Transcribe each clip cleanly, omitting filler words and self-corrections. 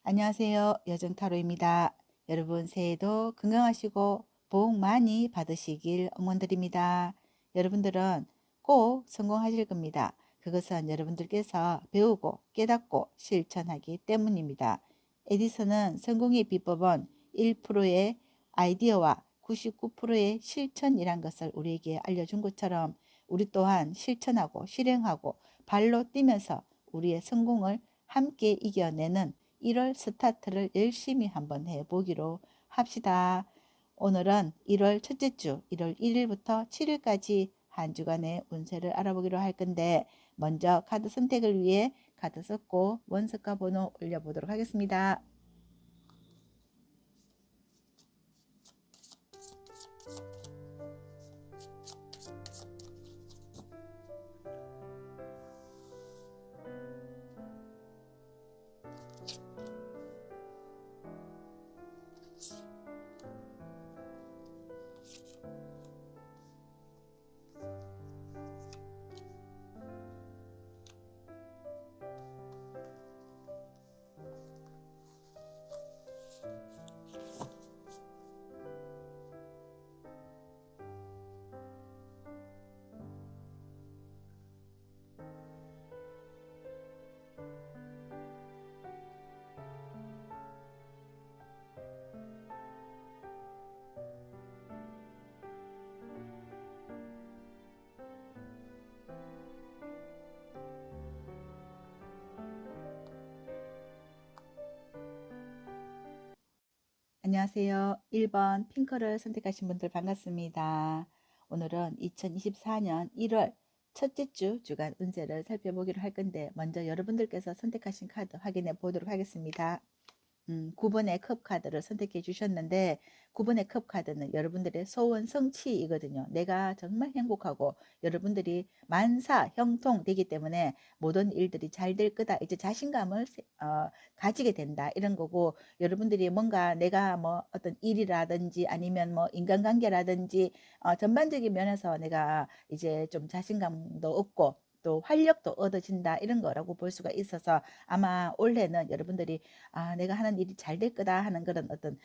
안녕하세요. 여정타로입니다. 여러분 새해도 건강하시고 복 많이 받으시길 응원드립니다. 여러분들은 꼭 성공하실 겁니다. 그것은 여러분들께서 배우고 깨닫고 실천하기 때문입니다. 에디슨은 성공의 비법은 1%의 아이디어와 99%의 실천이란 것을 우리에게 알려준 것처럼 우리 또한 실천하고 실행하고 발로 뛰면서 우리의 성공을 함께 이겨내는 1월 스타트를 열심히 한번 해보기로 합시다. 오늘은 1월 첫째 주 1월 1일부터 7일까지 한 주간의 운세를 알아보기로 할 건데 먼저 카드 선택을 위해 카드 썼고 원석과 번호 올려보도록 하겠습니다. 안녕하세요. 1번 핑크를 선택하신 분들 반갑습니다. 오늘은 2024년 1월 첫째 주 주간 운세를 살펴보기로 할 건데 먼저 여러분들께서 선택하신 카드 확인해 보도록 하겠습니다. 9번의 컵 카드를 선택해 주셨는데 9번의 컵 카드는 여러분들의 소원 성취이거든요. 내가 정말 행복하고 여러분들이 만사 형통 되기 때문에 모든 일들이 잘 될 거다. 이제 자신감을 가지게 된다. 이런 거고 여러분들이 뭔가 내가 뭐 어떤 일이라든지 아니면 뭐 인간관계라든지 전반적인 면에서 내가 이제 좀 자신감도 얻고 또 활력도 얻어진다 이런 거라고 볼 수가 있어서 아마 올해는 여러분들이 내가 하는 일이 잘 될 거다 하는 그런 어떤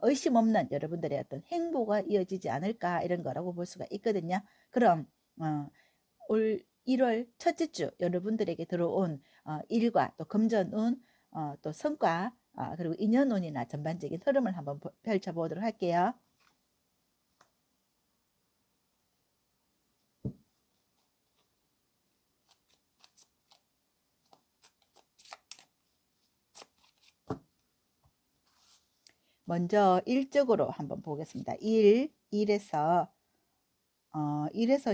의심 없는 여러분들의 어떤 행보가 이어지지 않을까 이런 거라고 볼 수가 있거든요. 그럼 올 1월 첫째 주 여러분들에게 들어온 일과 또 금전운 또 성과 그리고 인연운이나 전반적인 흐름을 한번 펼쳐보도록 할게요. 먼저 일적으로 한번 보겠습니다. 일에서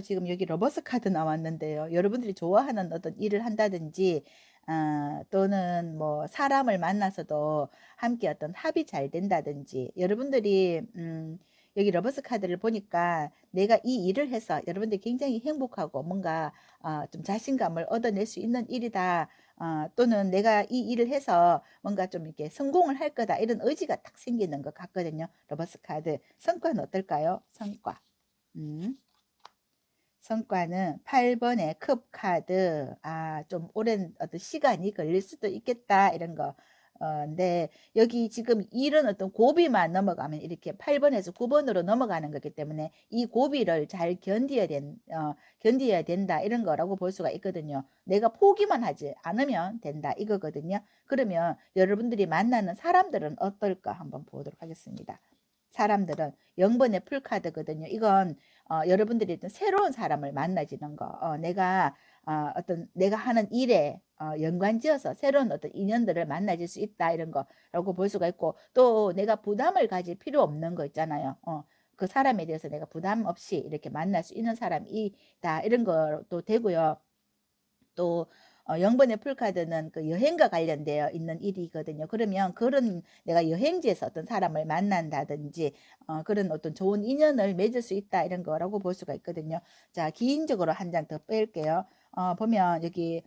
지금 여기 러버스 카드 나왔는데요. 여러분들이 좋아하는 어떤 일을 한다든지 또는 뭐 사람을 만나서도 함께 어떤 합이 잘 된다든지 여러분들이 여기 러버스 카드를 보니까 내가 이 일을 해서 여러분들이 굉장히 행복하고 뭔가 좀 자신감을 얻어낼 수 있는 일이다. 또는 내가 이 일을 해서 뭔가 좀 이렇게 성공을 할 거다. 이런 의지가 딱 생기는 것 같거든요. 러버스 카드. 성과는 어떨까요? 성과. 음. 성과는 8번의 컵 카드. 좀 오랜 어떤 시간이 걸릴 수도 있겠다. 이런 거. 근데 여기 지금 일은 어떤 고비만 넘어가면 이렇게 8번에서 9번으로 넘어가는 거기 때문에 이 고비를 잘 견디어야 된다. 이런 거라고 볼 수가 있거든요. 내가 포기만 하지 않으면 된다. 이거거든요. 그러면 여러분들이 만나는 사람들은 어떨까 한번 보도록 하겠습니다. 사람들은 0번의 풀카드거든요. 이건 여러분들이 어떤 새로운 사람을 만나지는 거, 어떤 내가 하는 일에 연관지어서 새로운 어떤 인연들을 만나질 수 있다 이런 거라고 볼 수가 있고 또 내가 부담을 가질 필요 없는 거 있잖아요. 그 사람에 대해서 내가 부담 없이 이렇게 만날 수 있는 사람이다 이런 것도 되고요. 또 0번의 풀카드는 그 여행과 관련되어 있는 일이거든요. 그러면 그런 내가 여행지에서 어떤 사람을 만난다든지 그런 어떤 좋은 인연을 맺을 수 있다 이런 거라고 볼 수가 있거든요. 자, 기인적으로 한 장 더 뺄게요. 보면 여기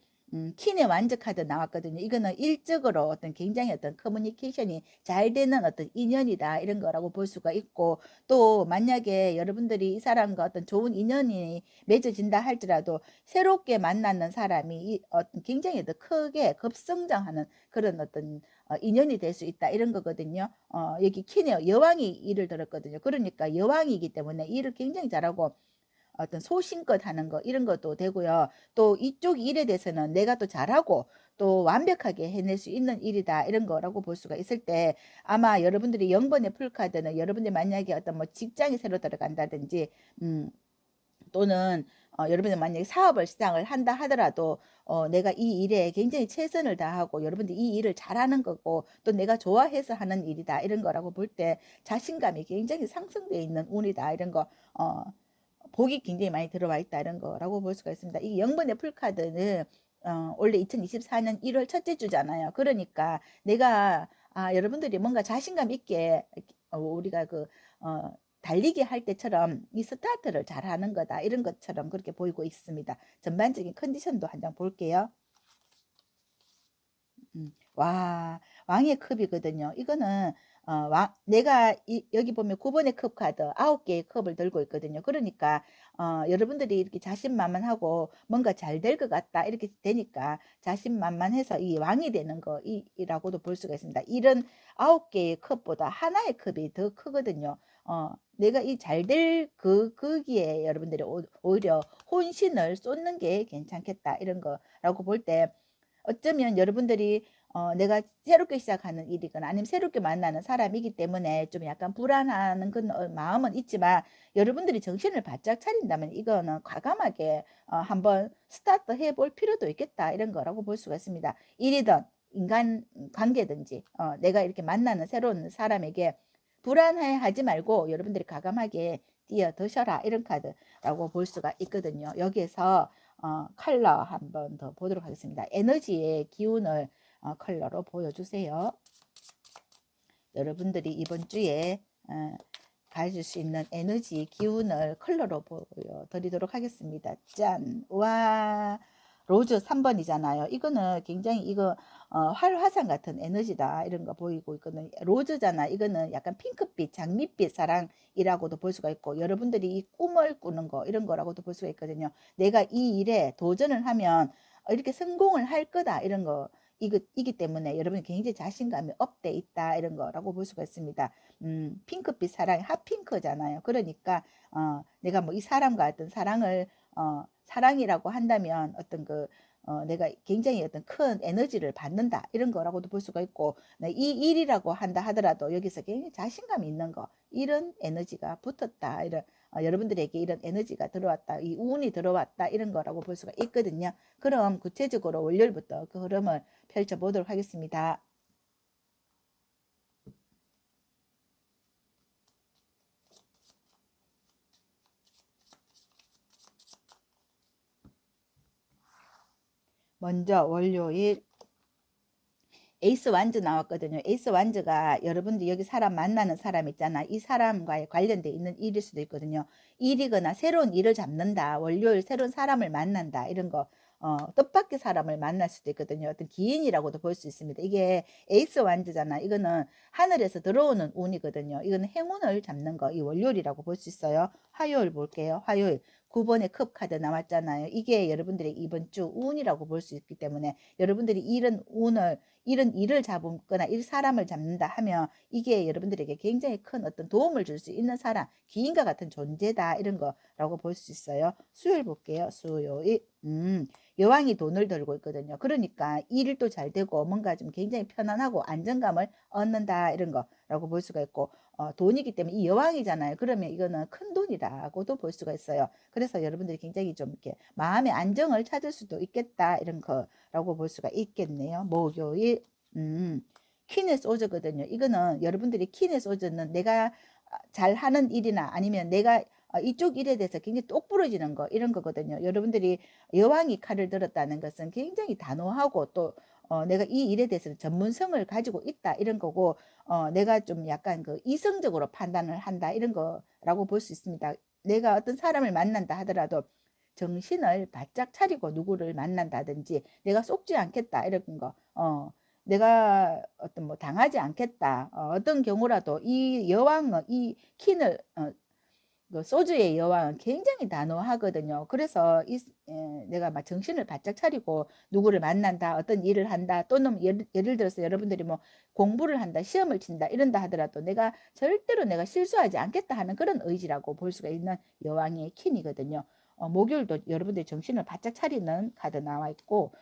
킨의 완즈 카드 나왔거든요. 이거는 일적으로 어떤 굉장히 어떤 커뮤니케이션이 잘 되는 어떤 인연이다 이런 거라고 볼 수가 있고, 또 만약에 여러분들이 이 사람과 어떤 좋은 인연이 맺어진다 할지라도 새롭게 만나는 사람이 어떤 굉장히 더 크게 급성장하는 그런 어떤 인연이 될 수 있다 이런 거거든요. 여기 킨의 여왕이 일을 들었거든요. 그러니까 여왕이기 때문에 일을 굉장히 잘하고 어떤 소신껏 하는 거 이런 것도 되고요. 또 이쪽 일에 대해서는 내가 또 잘하고 또 완벽하게 해낼 수 있는 일이다 이런 거라고 볼 수가 있을 때, 아마 여러분들이 0번의 풀카드는 여러분들이 만약에 어떤 뭐 직장에 새로 들어간다든지 또는 여러분이 만약에 사업을 시작을 한다 하더라도 내가 이 일에 굉장히 최선을 다하고 여러분들이 이 일을 잘하는 거고 또 내가 좋아해서 하는 일이다 이런 거라고 볼 때 자신감이 굉장히 상승되어 있는 운이다 이런 거, 복이 굉장히 많이 들어와 있다 이런 거라고 볼 수가 있습니다. 이 0번의 풀카드는 원래 2024년 1월 첫째 주잖아요. 그러니까 내가 여러분들이 뭔가 자신감 있게 우리가 달리기 할 때처럼 이 스타트를 잘하는 거다 이런 것처럼 그렇게 보이고 있습니다. 전반적인 컨디션도 한 장 볼게요. 와, 왕의 컵이거든요. 이거는 내가 여기 보면 9번의 컵 카드 9개의 컵을 들고 있거든요. 그러니까 여러분들이 이렇게 자신만만하고 뭔가 잘 될 것 같다 이렇게 되니까 자신만만해서 이 왕이 되는 거이라고도 볼 수가 있습니다. 이런 9개의 컵보다 하나의 컵이 더 크거든요. 내가 이 잘 될 거기에 여러분들이 오히려 혼신을 쏟는 게 괜찮겠다 이런 거라고 볼 때, 어쩌면 여러분들이 내가 새롭게 시작하는 일이거나 아니면 새롭게 만나는 사람이기 때문에 좀 약간 불안한 그런 마음은 있지만, 여러분들이 정신을 바짝 차린다면 이거는 과감하게 한번 스타트 해볼 필요도 있겠다 이런 거라고 볼 수가 있습니다. 일이든 인간 관계든지 내가 이렇게 만나는 새로운 사람에게 불안해하지 말고 여러분들이 과감하게 뛰어드셔라 이런 카드라고 볼 수가 있거든요. 여기에서 컬러 한번 더 보도록 하겠습니다. 에너지의 기운을 컬러로 보여주세요. 여러분들이 이번 주에 가질 수 있는 에너지 기운을 컬러로 보여드리도록 하겠습니다. 짠! 와, 로즈 3번이잖아요. 이거는 굉장히 이거 활화산 같은 에너지다 이런 거 보이고 있거든요. 로즈잖아. 이거는 약간 핑크빛, 장밋빛 사랑이라고도 볼 수가 있고, 여러분들이 이 꿈을 꾸는 거 이런 거라고도 볼 수가 있거든요. 내가 이 일에 도전을 하면 이렇게 성공을 할 거다 이런 거 이기 때문에 여러분이 굉장히 자신감이 업돼 있다 이런 거라고 볼 수가 있습니다. 핑크빛 사랑이 핫핑크잖아요. 그러니까 내가 뭐 이 사람과 어떤 사랑을 사랑이라고 한다면 어떤 내가 굉장히 어떤 큰 에너지를 받는다 이런 거라고도 볼 수가 있고, 이 일이라고 한다 하더라도 여기서 굉장히 자신감 있는 거 이런 에너지가 붙었다 이런 여러분들에게 이런 에너지가 들어왔다, 이 운이 들어왔다 이런 거라고 볼 수가 있거든요. 그럼 구체적으로 월요일부터 그 흐름을 펼쳐보도록 하겠습니다. 먼저 월요일 에이스 완즈 나왔거든요. 에이스 완즈가 여러분들 여기 사람 만나는 사람 있잖아. 이 사람과의 관련돼 있는 일일 수도 있거든요. 일이거나 새로운 일을 잡는다. 월요일 새로운 사람을 만난다. 이런 거. 뜻밖의 사람을 만날 수도 있거든요. 어떤 기인이라고도 볼 수 있습니다. 이게 에이스 완즈잖아. 이거는 하늘에서 들어오는 운이거든요. 이거는 행운을 잡는 거. 이 월요일이라고 볼 수 있어요. 화요일 볼게요. 화요일 9번의 컵 카드 나왔잖아요. 이게 여러분들의 이번 주 운이라고 볼 수 있기 때문에 여러분들이 이런 일을 잡거나 일 사람을 잡는다 하면 이게 여러분들에게 굉장히 큰 어떤 도움을 줄 수 있는 사람, 기인과 같은 존재다 이런 거라고 볼 수 있어요. 수요일 볼게요. 수요일 여왕이 돈을 들고 있거든요. 그러니까 일도 잘 되고 뭔가 좀 굉장히 편안하고 안정감을 얻는다 이런 거라고 볼 수가 있고, 돈이기 때문에 이 여왕이잖아요. 그러면 이거는 큰 돈이라고도 볼 수가 있어요. 그래서 여러분들이 굉장히 좀 이렇게 마음의 안정을 찾을 수도 있겠다 이런 거라고 볼 수가 있겠네요. 목요일 퀸의 소저거든요. 이거는 여러분들이 퀸의 소저는 내가 잘하는 일이나 아니면 내가 이쪽 일에 대해서 굉장히 똑부러지는 거 이런 거거든요. 여러분들이 여왕이 칼을 들었다는 것은 굉장히 단호하고 또 내가 이 일에 대해서는 전문성을 가지고 있다 이런 거고, 내가 좀 약간 이성적으로 판단을 한다 이런 거라고 볼 수 있습니다. 내가 어떤 사람을 만난다 하더라도 정신을 바짝 차리고 누구를 만난다든지 내가 속지 않겠다 이런 거 내가 어떤 뭐 당하지 않겠다 어떤 경우라도 이 여왕은 이 킨을 그 소주의 여왕은 굉장히 단호하거든요. 그래서 내가 막 정신을 바짝 차리고 누구를 만난다, 어떤 일을 한다, 또는 예를 들어서 여러분들이 뭐 공부를 한다, 시험을 친다, 이런다 하더라도 내가 절대로 내가 실수하지 않겠다 하는 그런 의지라고 볼 수가 있는 여왕의 킨이거든요. 목요일도 여러분들이 정신을 바짝 차리는 카드 나와 있고,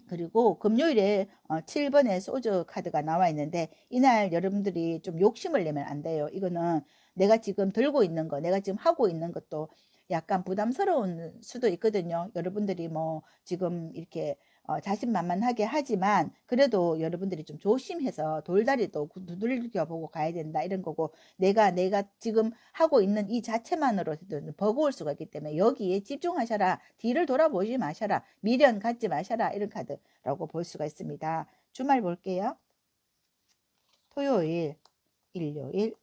그리고 금요일에 7번의 소주 카드가 나와 있는데 이날 여러분들이 좀 욕심을 내면 안 돼요. 이거는 내가 지금 들고 있는 거, 내가 지금 하고 있는 것도 약간 부담스러운 수도 있거든요. 여러분들이 뭐 지금 이렇게 자신만만하게 하지만 그래도 여러분들이 좀 조심해서 돌다리도 두들겨 보고 가야 된다 이런 거고 내가 지금 하고 있는 이 자체만으로도 버거울 수가 있기 때문에 여기에 집중하셔라. 뒤를 돌아보지 마셔라. 미련 갖지 마셔라. 이런 카드라고 볼 수가 있습니다. 주말 볼게요. 토요일, 일요일,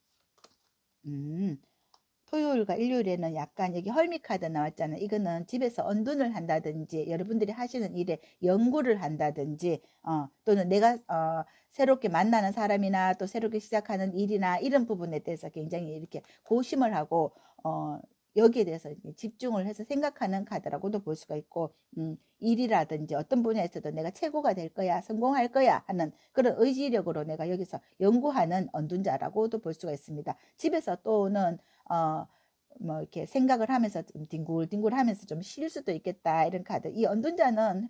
토요일과 일요일에는 약간 여기 헐미 카드 나왔잖아요. 이거는 집에서 언둔을 한다든지 여러분들이 하시는 일에 연구를 한다든지 또는 내가 새롭게 만나는 사람이나 또 새롭게 시작하는 일이나 이런 부분에 대해서 굉장히 이렇게 고심을 하고 여기에 대해서 집중을 해서 생각하는 카드라고도 볼 수가 있고 일이라든지 어떤 분야에서도 내가 최고가 될 거야 성공할 거야 하는 그런 의지력으로 내가 여기서 연구하는 언둔자라고도 볼 수가 있습니다. 집에서 또는 뭐 이렇게 생각을 하면서 좀 뒹굴뒹굴 하면서 좀 쉴 수도 있겠다 이런 카드. 이 언둔자는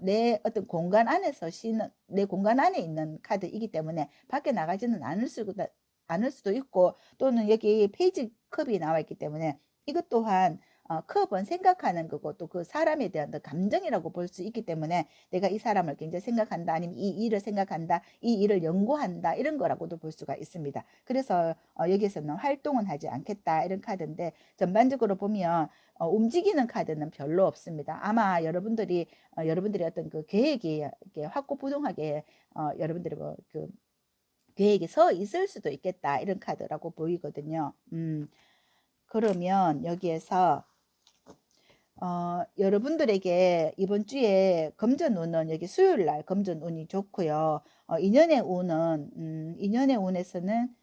내 어떤 공간 안에서 쉬는 내 공간 안에 있는 카드이기 때문에 밖에 나가지는 않을 수도 있고 또는 여기 페이지 컵이 나와 있기 때문에 이것 또한 컵은 생각하는 거고 또 그 사람에 대한 감정이라고 볼 수 있기 때문에 내가 이 사람을 굉장히 생각한다 아니면 이 일을 생각한다 이 일을 연구한다 이런 거라고도 볼 수가 있습니다. 그래서 여기에서는 활동은 하지 않겠다 이런 카드인데 전반적으로 보면 움직이는 카드는 별로 없습니다. 아마 여러분들이 어떤 그 계획이 이렇게 확고부동하게 여러분들이 뭐그 계획이 서 있을 수도 있겠다 이런 카드라고 보이거든요. 그러면 여기에서 여러분들에게 이번 주에 금전운은 여기 수요일 날 금전운이 좋고요. 인연의 운에서는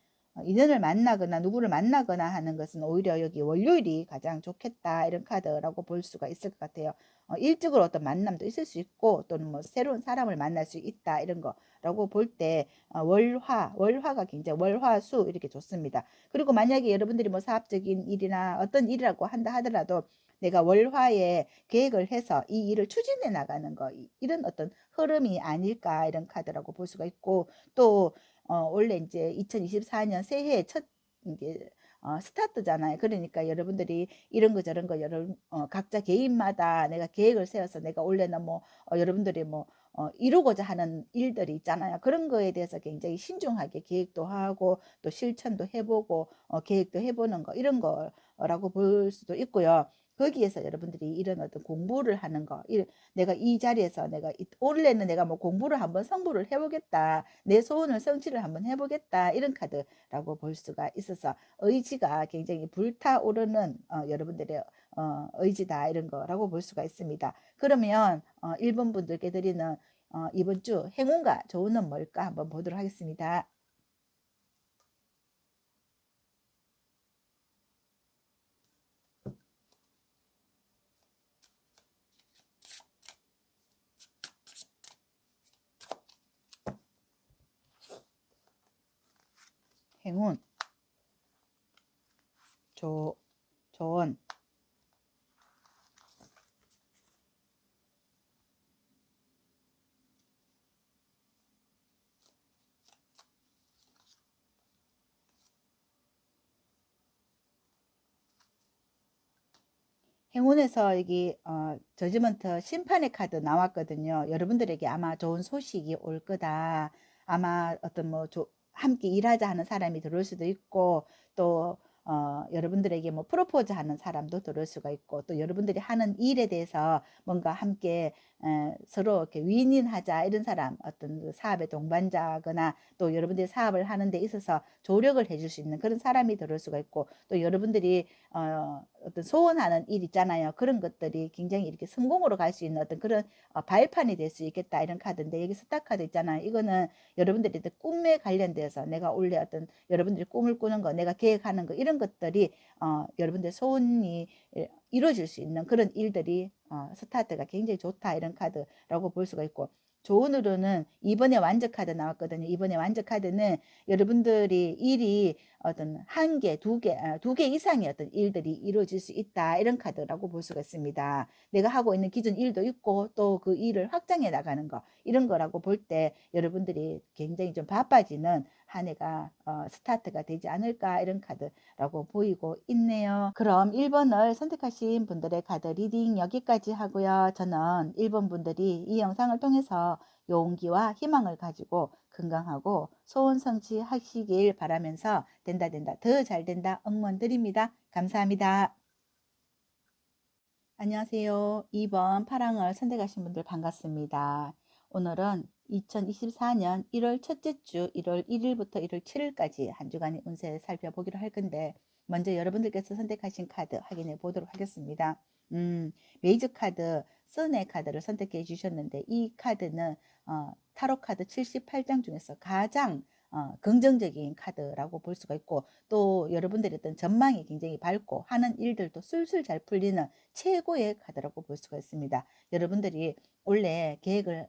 인연을 만나거나 누구를 만나거나 하는 것은 오히려 여기 월요일이 가장 좋겠다 이런 카드라고 볼 수가 있을 것 같아요. 일찍으로 어떤 만남도 있을 수 있고 또는 뭐 새로운 사람을 만날 수 있다 이런 거라고 볼 때 월화가 굉장히 월화수 이렇게 좋습니다. 그리고 만약에 여러분들이 뭐 사업적인 일이나 어떤 일이라고 한다 하더라도 내가 월화에 계획을 해서 이 일을 추진해 나가는 거 이런 어떤 흐름이 아닐까 이런 카드라고 볼 수가 있고 또 원래 이제 2024년 새해 첫 이제 스타트잖아요. 그러니까 여러분들이 이런 거 저런 거 각자 개인마다 내가 계획을 세워서 내가 원래는 뭐 여러분들이 뭐 이루고자 하는 일들이 있잖아요. 그런 거에 대해서 굉장히 신중하게 계획도 하고 또 실천도 해보고 계획도 해보는 거 이런 거라고 볼 수도 있고요. 거기에서 여러분들이 이런 어떤 공부를 하는 거, 내가 이 자리에서 올해는 내가 뭐 공부를 한번 성부를 해보겠다, 내 소원을 성취를 한번 해보겠다, 이런 카드라고 볼 수가 있어서 의지가 굉장히 불타오르는 여러분들의 의지다, 이런 거라고 볼 수가 있습니다. 그러면 1번 분들께 드리는 이번 주 행운과 조운은 뭘까 한번 보도록 하겠습니다. 행운, 조언, 행운에서 여기 저지먼트 심판의 카드 나왔거든요. 여러분들에게 아마 좋은 소식이 올 거다. 아마 어떤 뭐 함께 일하자 하는 사람이 들어올 수도 있고 또 여러분들에게 뭐 프로포즈 하는 사람도 들어올 수가 있고 또 여러분들이 하는 일에 대해서 뭔가 함께 서로 이렇게 윈윈하자 이런 사람 어떤 그 사업의 동반자거나 또 여러분들이 사업을 하는 데 있어서 조력을 해줄 수 있는 그런 사람이 들어올 수가 있고 또 여러분들이 어떤 소원하는 일 있잖아요. 그런 것들이 굉장히 이렇게 성공으로 갈 수 있는 어떤 그런 발판이 될 수 있겠다 이런 카드인데, 여기 스타 카드 있잖아요. 이거는 여러분들이 꿈에 관련돼서 내가 원래 어떤 여러분들이 꿈을 꾸는 거, 내가 계획하는 거 이런 것들이 여러분들 소원이 이루어질 수 있는 그런 일들이 스타트가 굉장히 좋다 이런 카드라고 볼 수가 있고, 좋은으로는 이번에 완전 카드 나왔거든요. 이번에 완전 카드는 여러분들이 일이 어떤 한 개, 두 개 이상의 어떤 일들이 이루어질 수 있다 이런 카드라고 볼 수가 있습니다. 내가 하고 있는 기존 일도 있고 또 그 일을 확장해 나가는 거 이런 거라고 볼 때 여러분들이 굉장히 좀 바빠지는 한 해가 스타트가 되지 않을까 이런 카드라고 보이고 있네요. 그럼 1번을 선택하신 분들의 카드 리딩 여기까지 하고요. 저는 1번 분들이 이 영상을 통해서 용기와 희망을 가지고 건강하고 소원 성취하시길 바라면서 된다 더 잘 된다 응원 드립니다. 감사합니다. 안녕하세요. 2번 파랑을 선택하신 분들 반갑습니다. 오늘은 2024년 1월 첫째 주 1월 1일부터 1월 7일까지 한 주간의 운세 살펴보기로 할 건데, 먼저 여러분들께서 선택하신 카드 확인해 보도록 하겠습니다. 메이저 카드 선의 카드를 선택해 주셨는데, 이 카드는 타로 카드 78장 중에서 가장 긍정적인 카드라고 볼 수가 있고, 또 여러분들의 어떤 전망이 굉장히 밝고 하는 일들도 술술 잘 풀리는 최고의 카드라고 볼 수가 있습니다. 여러분들이 원래 계획을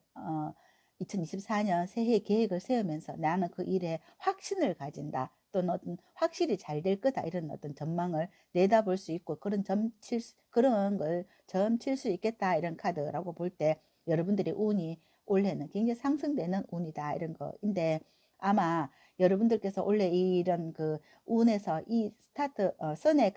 2024년 새해 계획을 세우면서 나는 그 일에 확신을 가진다, 또는 어떤 확실히 잘 될 거다 이런 어떤 전망을 내다볼 수 있고 그런 걸 점칠 수 있겠다 이런 카드라고 볼 때, 여러분들의 운이 올해는 굉장히 상승되는 운이다 이런 거인데, 아마 여러분들께서 원래 이런 그 운에서 이 스타트 선의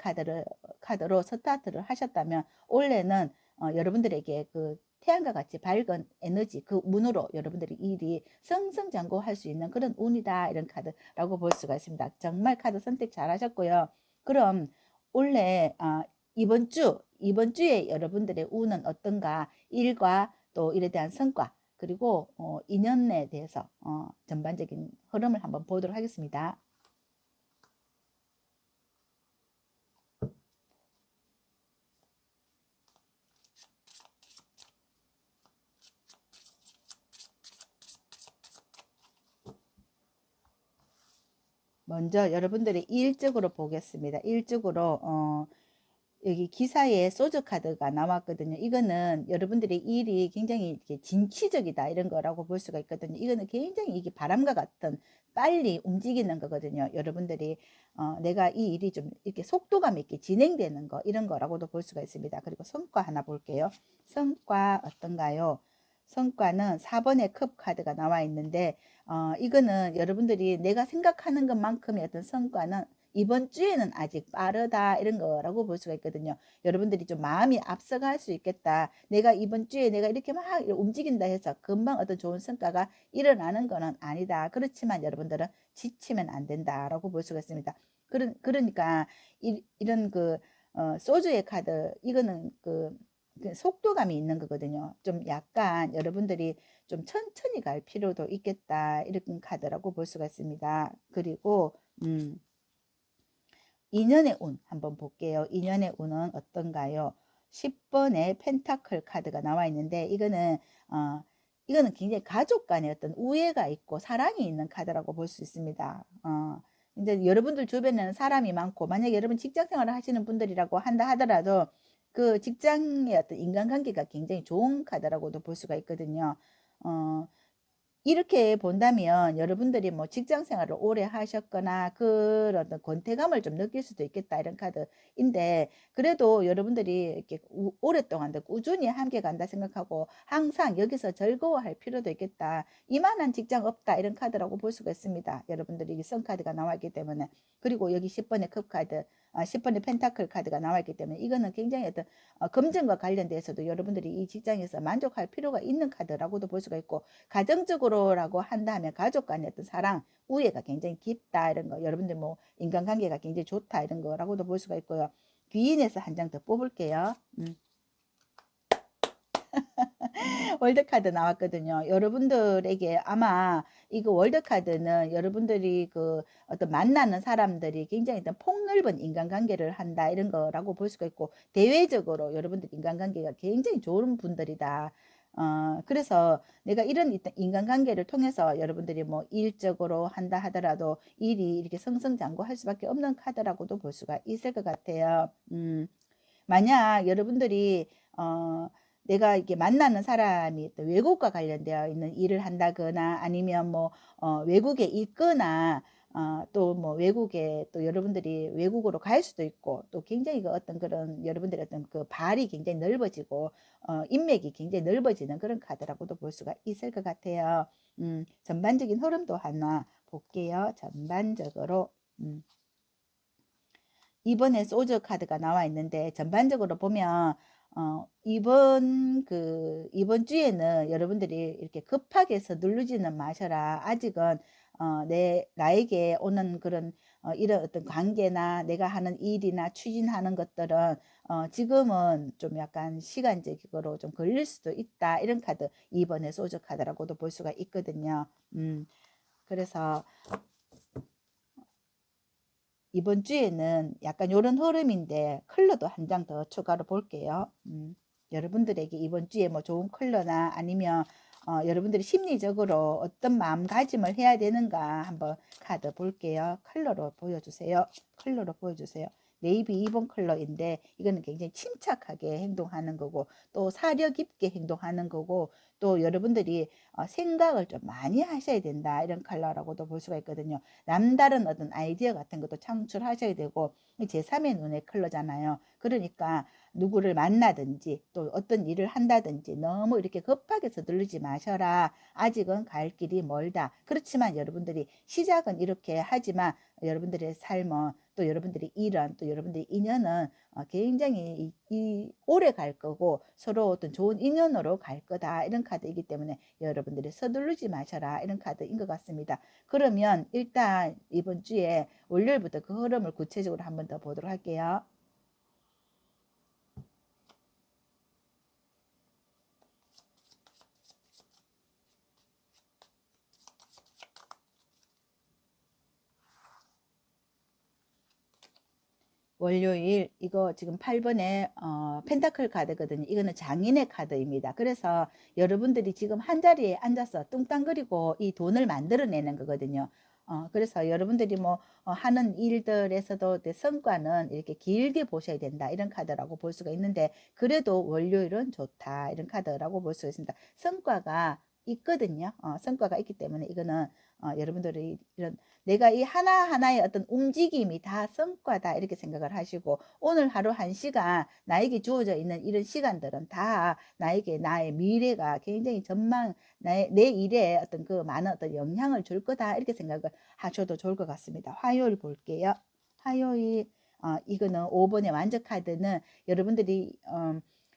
카드로 스타트를 하셨다면, 올해는 여러분들에게 그 태양과 같이 밝은 에너지 그 문으로 여러분들이 일이 승승장구할 수 있는 그런 운이다 이런 카드라고 볼 수가 있습니다. 정말 카드 선택 잘 하셨고요. 그럼 원래 이번 주에 여러분들의 운은 어떤가, 일과 또 일에 대한 성과, 그리고 인연에 대해서 전반적인 흐름을 한번 보도록 하겠습니다. 먼저 여러분들의 일적으로 보겠습니다. 일적으로 여기 기사에 소주 카드가 나왔거든요. 이거는 여러분들의 일이 굉장히 이렇게 진취적이다 이런 거라고 볼 수가 있거든요. 이거는 굉장히 이게 바람과 같은 빨리 움직이는 거거든요. 여러분들이 내가 이 일이 좀 이렇게 속도감 있게 진행되는 거 이런 거라고도 볼 수가 있습니다. 그리고 성과 하나 볼게요. 성과 어떤가요? 성과는 4번의 컵 카드가 나와 있는데, 이거는 여러분들이 내가 생각하는 것만큼의 어떤 성과는 이번 주에는 아직 빠르다 이런 거라고 볼 수가 있거든요. 여러분들이 좀 마음이 앞서갈 수 있겠다. 내가 이번 주에 내가 이렇게 막 움직인다 해서 금방 어떤 좋은 성과가 일어나는 거는 아니다. 그렇지만 여러분들은 지치면 안 된다라고 볼 수가 있습니다. 그러니까 이런 그 소주의 카드 이거는 그 속도감이 있는 거거든요. 좀 약간 여러분들이 좀 천천히 갈 필요도 있겠다 이런 카드라고 볼 수가 있습니다. 그리고 인연의 운 한번 볼게요. 인연의 운은 어떤가요? 10번의 펜타클 카드가 나와 있는데, 이거는 굉장히 가족 간의 어떤 우애가 있고 사랑이 있는 카드라고 볼 수 있습니다. 이제 여러분들 주변에는 사람이 많고, 만약에 여러분 직장 생활을 하시는 분들이라고 한다 하더라도 그 직장의 어떤 인간관계가 굉장히 좋은 카드라고도 볼 수가 있거든요. 이렇게 본다면 여러분들이 뭐 직장 생활을 오래 하셨거나 그런 어떤 권태감을 좀 느낄 수도 있겠다 이런 카드인데, 그래도 여러분들이 이렇게 오랫동안 꾸준히 함께 간다 생각하고 항상 여기서 즐거워할 필요도 있겠다, 이만한 직장 없다 이런 카드라고 볼 수가 있습니다. 여러분들이 선 카드가 나와 있기 때문에. 그리고 여기 10번의 컵 카드 10번의 펜타클 카드가 나와 있기 때문에, 이거는 굉장히 어떤 금전과 관련돼서도 여러분들이 이 직장에서 만족할 필요가 있는 카드라고도 볼 수가 있고, 가정적으로라고 한다면 가족 간의 어떤 사랑, 우애가 굉장히 깊다 이런 거, 여러분들 뭐 인간관계가 굉장히 좋다 이런 거라고도 볼 수가 있고요. 귀인에서 한 장 더 뽑을게요. 월드카드 나왔거든요. 여러분들에게 아마 이거 월드카드는 여러분들이 그 어떤 만나는 사람들이 굉장히 어떤 폭넓은 인간관계를 한다 이런 거라고 볼 수가 있고, 대외적으로 여러분들 인간관계가 굉장히 좋은 분들이다. 그래서 내가 이런 인간관계를 통해서 여러분들이 뭐 일적으로 한다 하더라도 일이 이렇게 승승장구할 수밖에 없는 카드라고도 볼 수가 있을 것 같아요. 만약 여러분들이 내가 이렇게 만나는 사람이 또 외국과 관련되어 있는 일을 한다거나 아니면 뭐 외국에 있거나 또 뭐 외국에 또 여러분들이 외국으로 갈 수도 있고, 또 굉장히 그 어떤 그런 여러분들의 어떤 그 발이 굉장히 넓어지고 인맥이 굉장히 넓어지는 그런 카드라고도 볼 수가 있을 것 같아요. 전반적인 흐름도 하나 볼게요. 전반적으로. 이번에 소저 카드가 나와 있는데, 전반적으로 보면 이번 주에는 여러분들이 이렇게 급하게 서두르지는 마셔라. 아직은 나에게 오는 그런 이런 어떤 관계나 내가 하는 일이나 추진하는 것들은 지금은 좀 약간 시간적으로 좀 걸릴 수도 있다. 이런 카드, 이번에 소저 카드라고도 볼 수가 있거든요. 그래서 이번 주에는 약간 요런 흐름인데, 컬러도 한 장 더 추가로 볼게요. 여러분들에게 이번 주에 뭐 좋은 컬러나 아니면 여러분들이 심리적으로 어떤 마음가짐을 해야 되는가 한번 카드 볼게요. 컬러로 보여주세요. 컬러로 보여주세요. 네이비 2번 컬러인데, 이거는 굉장히 침착하게 행동하는 거고, 또 사려 깊게 행동하는 거고, 또 여러분들이 생각을 좀 많이 하셔야 된다, 이런 컬러라고도 볼 수가 있거든요. 남다른 어떤 아이디어 같은 것도 창출하셔야 되고, 제3의 눈의 컬러잖아요. 그러니까 누구를 만나든지 또 어떤 일을 한다든지 너무 이렇게 급하게 서두르지 마셔라. 아직은 갈 길이 멀다. 그렇지만 여러분들이 시작은 이렇게 하지만 여러분들의 삶은, 또 여러분들의 일은, 또 여러분들의 인연은 굉장히 오래 갈 거고, 서로 어떤 좋은 인연으로 갈 거다, 이런 카드이기 때문에 여러분들이 서두르지 마셔라, 이런 카드인 것 같습니다. 그러면 일단 이번 주에 월요일부터 그 흐름을 구체적으로 한번 더 보도록 할게요. 월요일, 이거 지금 8번에 펜타클 카드거든요. 이거는 장인의 카드입니다. 그래서 여러분들이 지금 한 자리에 앉아서 뚱땅거리고 이 돈을 만들어내는 거거든요. 그래서 여러분들이 뭐 하는 일들에서도 성과는 이렇게 길게 보셔야 된다, 이런 카드라고 볼 수가 있는데, 그래도 월요일은 좋다, 이런 카드라고 볼 수가 있습니다. 성과가 있거든요. 성과가 있기 때문에 이거는 여러분들이 이런 내가 이 하나하나의 어떤 움직임이 다 성과다, 이렇게 생각을 하시고, 오늘 하루 1시간 나에게 주어져 있는 이런 시간들은 다 나에게 나의 미래가 굉장히 내 일에 어떤 그 많은 어떤 영향을 줄 거다, 이렇게 생각을 하셔도 좋을 것 같습니다. 화요일 볼게요. 화요일, 이거는 5번의 완전 카드는 여러분들이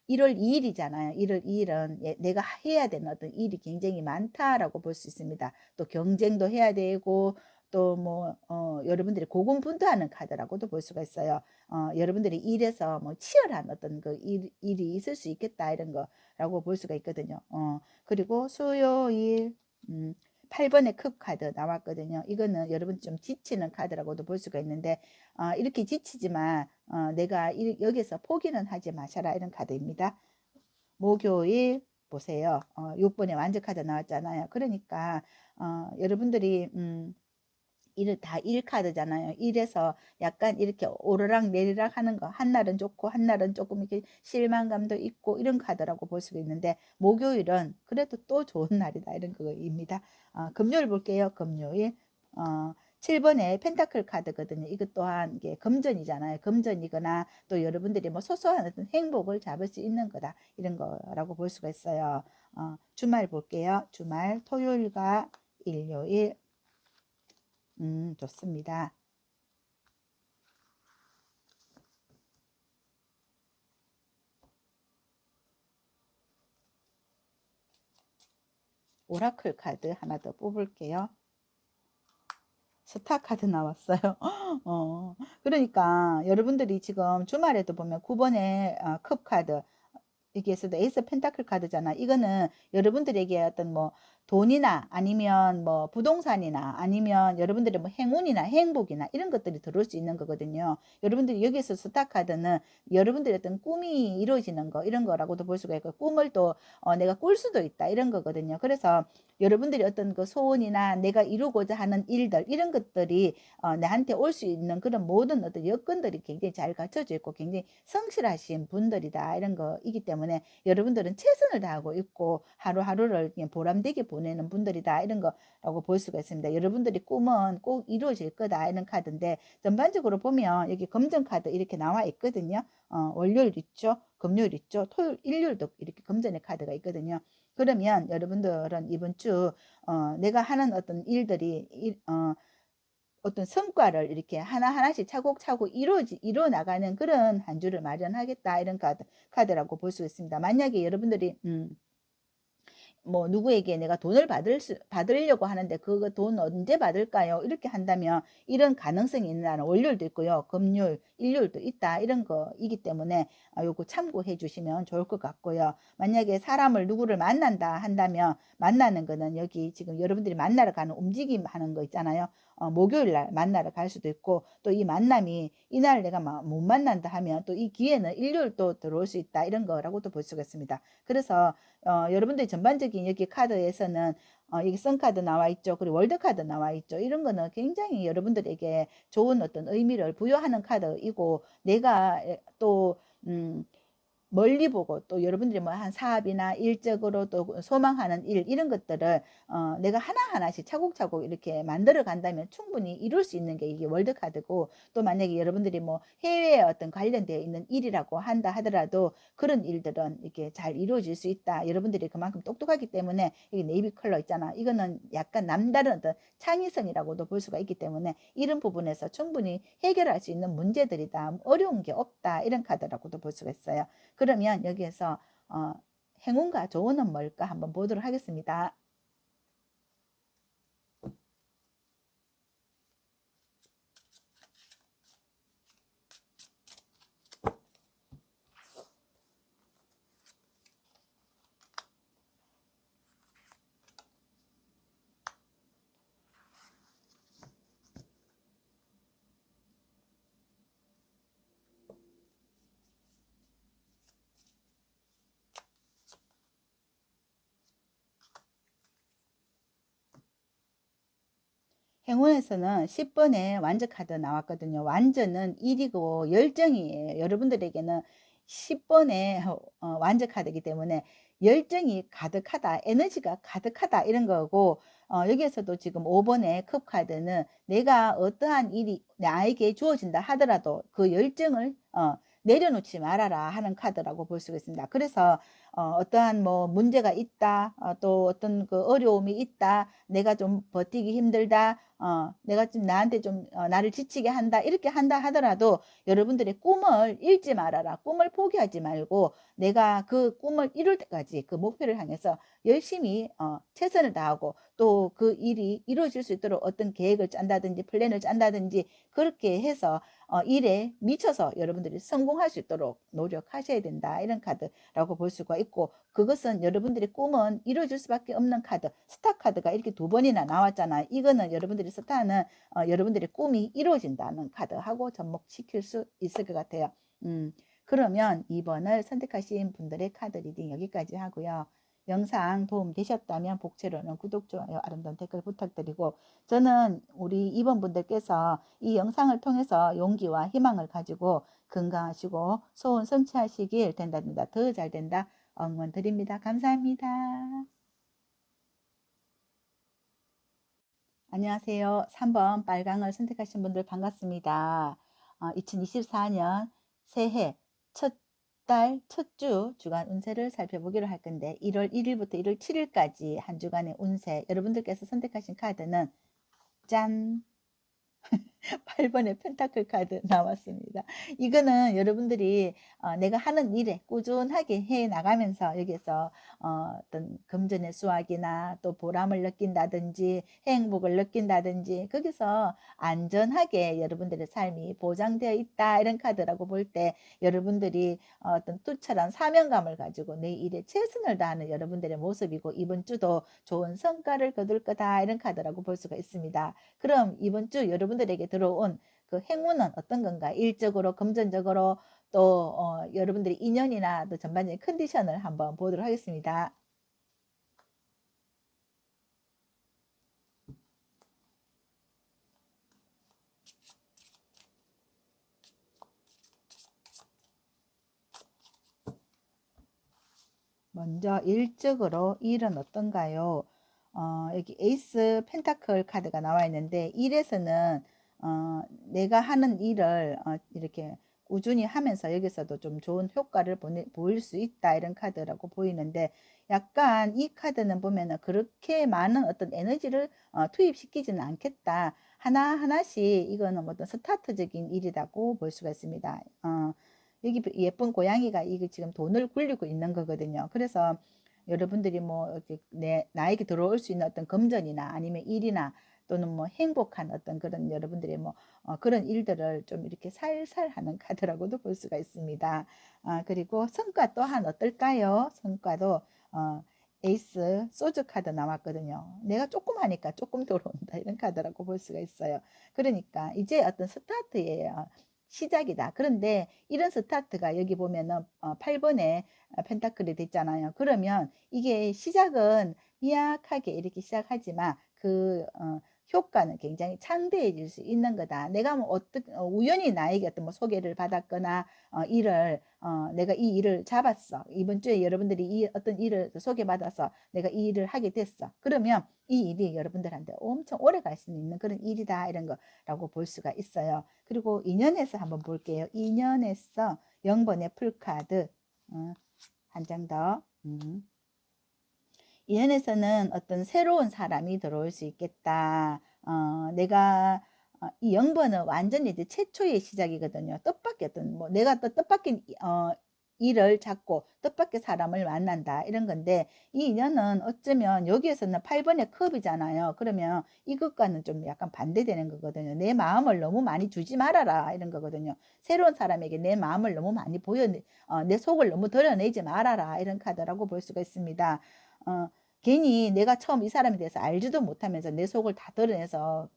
1월 2일이잖아요. 1월 2일은 내가 해야 되는 어떤 일이 굉장히 많다라고 볼 수 있습니다. 또 경쟁도 해야 되고, 또 뭐 여러분들이 고군분투하는 카드라고도 볼 수가 있어요. 여러분들이 일에서 뭐 치열한 어떤 그 일이 있을 수 있겠다, 이런 거라고 볼 수가 있거든요. 그리고 수요일 8번의 컵 카드 나왔거든요. 이거는 여러분 좀 지치는 카드라고도 볼 수가 있는데, 이렇게 지치지만 내가 여기서 포기는 하지 마셔라, 이런 카드입니다. 목요일 보세요. 6번에 완전 카드 나왔잖아요. 그러니까 여러분들이 일을 다 일카드잖아요. 일에서 약간 이렇게 오르락 내리락 하는 거, 한날은 좋고 한날은 조금 이렇게 실망감도 있고, 이런 카드라고 볼 수가 있는데, 목요일은 그래도 또 좋은 날이다, 이런 거입니다. 금요일 볼게요. 금요일 7번에 펜타클 카드거든요. 이것 또한 이게 금전이잖아요. 금전이거나 또 여러분들이 뭐 소소한 어떤 행복을 잡을 수 있는 거다, 이런 거라고 볼 수가 있어요. 주말 볼게요. 주말 토요일과 일요일. 좋습니다. 오라클 카드 하나 더 뽑을게요. 스타 카드 나왔어요. 그러니까 여러분들이 지금 주말에도 보면 9번의 컵 카드, 여기에서도 에이스 펜타클 카드잖아. 이거는 여러분들에게 어떤 뭐 돈이나 아니면 뭐 부동산이나 아니면 여러분들의 뭐 행운이나 행복이나 이런 것들이 들어올 수 있는 거거든요. 여러분들이 여기서 스타 카드는 여러분들의 어떤 꿈이 이루어지는 거 이런 거라고도 볼 수가 있고 꿈을 또 내가 꿀 수도 있다 이런 거거든요. 그래서 여러분들이 어떤 그 소원이나 내가 이루고자 하는 일들 이런 것들이 나한테 올 수 있는 그런 모든 어떤 여건들이 굉장히 잘 갖춰져 있고 굉장히 성실하신 분들이다 이런 거이기 때문에 여러분들은 최선을 다하고 있고 하루하루를 그냥 보람되게 보내는 분들이다 이런 거라고 볼 수가 있습니다. 여러분들이 꿈은 꼭 이루어질 거다 이런 카드인데 전반적으로 보면 여기 검정 카드 이렇게 나와 있거든요. 월요일 있죠. 금요일 있죠. 토요일, 일요일도 이렇게 금전의 카드가 있거든요. 그러면 여러분들은 이번 주 내가 하는 어떤 일들이 어떤 성과를 이렇게 하나하나씩 차곡차곡 이루어 나가는 그런 한 주를 마련하겠다 이런 카드라고 볼 수 있습니다. 만약에 여러분들이 뭐 누구에게 내가 돈을 받으려고 하는데 그거 돈 언제 받을까요? 이렇게 한다면 이런 가능성이 있는 날은 월요일도 있고요. 금요일, 일요일도 있다. 이런 거이기 때문에 요거 참고해 주시면 좋을 것 같고요. 만약에 사람을 누구를 만난다 한다면 만나는 거는 여기 지금 여러분들이 만나러 가는 움직임 하는 거 있잖아요. 목요일 날 만나러 갈 수도 있고 또 이 만남이 이날 내가 못 만난다 하면 또 이 기회는 일요일 또 들어올 수 있다. 이런 거라고도 볼 수가 있습니다. 그래서 여러분들이 전반적인 여기 카드에서는 여기 선카드 나와 있죠. 그리고 월드카드 나와 있죠. 이런 거는 굉장히 여러분들에게 좋은 어떤 의미를 부여하는 카드이고 내가 또 멀리 보고 또 여러분들이 뭐 한 사업이나 일적으로 또 소망하는 일 이런 것들을 내가 하나하나씩 차곡차곡 이렇게 만들어 간다면 충분히 이룰 수 있는 게 이게 월드카드고 또 만약에 여러분들이 뭐 해외에 어떤 관련되어 있는 일이라고 한다 하더라도 그런 일들은 이렇게 잘 이루어질 수 있다. 여러분들이 그만큼 똑똑하기 때문에 이게 네이비 컬러 있잖아. 이거는 약간 남다른 어떤 창의성이라고도 볼 수가 있기 때문에 이런 부분에서 충분히 해결할 수 있는 문제들이다. 어려운 게 없다. 이런 카드라고도 볼 수가 있어요. 그러면 여기에서 행운과 조언은 뭘까 한번 보도록 하겠습니다. 행운에서는 10번의 완전 카드 나왔거든요. 완전은 1이고 열정이에요. 여러분들에게는 10번의 완전 카드이기 때문에 열정이 가득하다, 에너지가 가득하다 이런 거고 여기에서도 지금 5번의 컵 카드는 내가 어떠한 일이 나에게 주어진다 하더라도 그 열정을 내려놓지 말아라 하는 카드라고 볼 수가 있습니다. 그래서 어떠한 뭐 문제가 있다, 또 어떤 그 어려움이 있다, 내가 좀 버티기 힘들다, 내가 좀 나한테 좀 나를 지치게 한다, 이렇게 한다 하더라도 여러분들의 꿈을 잃지 말아라. 꿈을 포기하지 말고 내가 그 꿈을 이룰 때까지 그 목표를 향해서 열심히 최선을 다하고 또 그 일이 이루어질 수 있도록 어떤 계획을 짠다든지 플랜을 짠다든지 그렇게 해서 일에 미쳐서 여러분들이 성공할 수 있도록 노력하셔야 된다. 이런 카드라고 볼 수가 있고 그것은 여러분들의 꿈은 이루어질 수밖에 없는 카드. 스타 카드가 이렇게 두 번이나 나왔잖아요. 이거는 여러분들이 스타는 여러분들의 꿈이 이루어진다는 카드하고 접목시킬 수 있을 것 같아요. 그러면 2번을 선택하신 분들의 카드 리딩 여기까지 하고요. 영상 도움 되셨다면 복채로는 구독, 좋아요, 아름다운 댓글 부탁드리고 저는 우리 2번 분들께서 이 영상을 통해서 용기와 희망을 가지고 건강하시고 소원 성취하시길 된답니다. 더 잘 된다. 응원 드립니다. 감사합니다. 안녕하세요. 3번 빨강을 선택하신 분들 반갑습니다. 2024년 새해 첫 달, 첫 주 주간 운세를 살펴보기로 할 건데 1월 1일부터 1월 7일까지 한 주간의 운세 여러분들께서 선택하신 카드는 짠! 8번의 펜타클 카드 나왔습니다. 이거는 여러분들이 내가 하는 일에 꾸준하게 해 나가면서 여기에서 어떤 금전의 수확이나 또 보람을 느낀다든지 행복을 느낀다든지 거기서 안전하게 여러분들의 삶이 보장되어 있다 이런 카드라고 볼 때 여러분들이 어떤 투철한 사명감을 가지고 내 일에 최선을 다하는 여러분들의 모습이고 이번 주도 좋은 성과를 거둘 거다 이런 카드라고 볼 수가 있습니다. 그럼 이번 주 여러분들에게 들어온 그 행운은 어떤 건가? 일적으로, 금전적으로 또 여러분들의 인연이나 또 전반적인 컨디션을 한번 보도록 하겠습니다. 먼저 일적으로 일은 어떤가요? 여기 에이스 펜타클 카드가 나와 있는데 일에서는 내가 하는 일을 이렇게 꾸준히 하면서 여기서도 좀 좋은 효과를 보일 수 있다 이런 카드라고 보이는데 약간 이 카드는 보면은 그렇게 많은 어떤 에너지를 투입시키지는 않겠다. 하나하나씩 이거는 어떤 스타트적인 일이라고 볼 수가 있습니다. 여기 예쁜 고양이가 이게 지금 돈을 굴리고 있는 거거든요. 그래서 여러분들이 뭐 이렇게 나에게 들어올 수 있는 어떤 금전이나 아니면 일이나 또는 뭐 행복한 어떤 그런 여러분들의 뭐 그런 일들을 좀 이렇게 살살 하는 카드라고도 볼 수가 있습니다. 그리고 성과 또한 어떨까요? 성과도 에이스 소주 카드 나왔거든요. 내가 조금 하니까 조금 들어온다 이런 카드라고 볼 수가 있어요. 그러니까 이제 어떤 스타트예요. 시작이다. 그런데 이런 스타트가 여기 보면은 8번에 펜타클이 됐잖아요. 그러면 이게 시작은 미약하게 이렇게 시작하지만 그 효과는 굉장히 창대해질 수 있는 거다. 내가 뭐 우연히 나에게 어떤 뭐 소개를 받았거나 일을 내가 이 일을 잡았어. 이번 주에 여러분들이 어떤 일을 소개받아서 내가 이 일을 하게 됐어. 그러면 이 일이 여러분들한테 엄청 오래 갈 수 있는 그런 일이다 이런 거라고 볼 수가 있어요. 그리고 인연에서 한번 볼게요. 인연에서 0번의 풀카드 한 장 더. 인연에서는 어떤 새로운 사람이 들어올 수 있겠다. 내가 이 0번은 완전히 이제 최초의 시작이거든요. 뜻밖의 어떤 뭐 내가 또 뜻밖의 일을 잡고 뜻밖의 사람을 만난다 이런 건데 이 인연은 어쩌면 여기에서는 8번의 컵이잖아요. 그러면 이것과는 좀 약간 반대되는 거거든요. 내 마음을 너무 많이 주지 말아라 이런 거거든요. 새로운 사람에게 내 마음을 너무 많이 내 속을 너무 드러내지 말아라 이런 카드라고 볼 수가 있습니다. 괜히 내가 처음 이 사람에 대해서 알지도 못하면서 내 속을 다 드러내서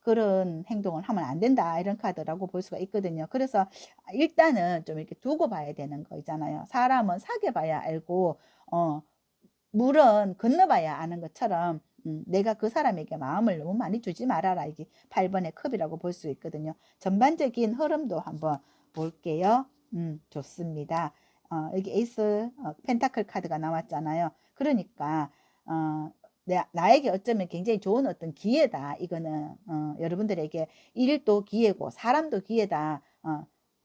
그런 행동을 하면 안 된다 이런 카드라고 볼 수가 있거든요. 그래서 일단은 좀 이렇게 두고 봐야 되는 거 있잖아요. 사람은 사귀어봐야 알고 물은 건너봐야 아는 것처럼 내가 그 사람에게 마음을 너무 많이 주지 말아라. 이게 8번의 컵이라고 볼 수 있거든요. 전반적인 흐름도 한번 볼게요. 좋습니다. 여기 에이스 펜타클 카드가 나왔잖아요. 그러니까 나에게 어쩌면 굉장히 좋은 어떤 기회다. 이거는 여러분들에게 일도 기회고 사람도 기회다.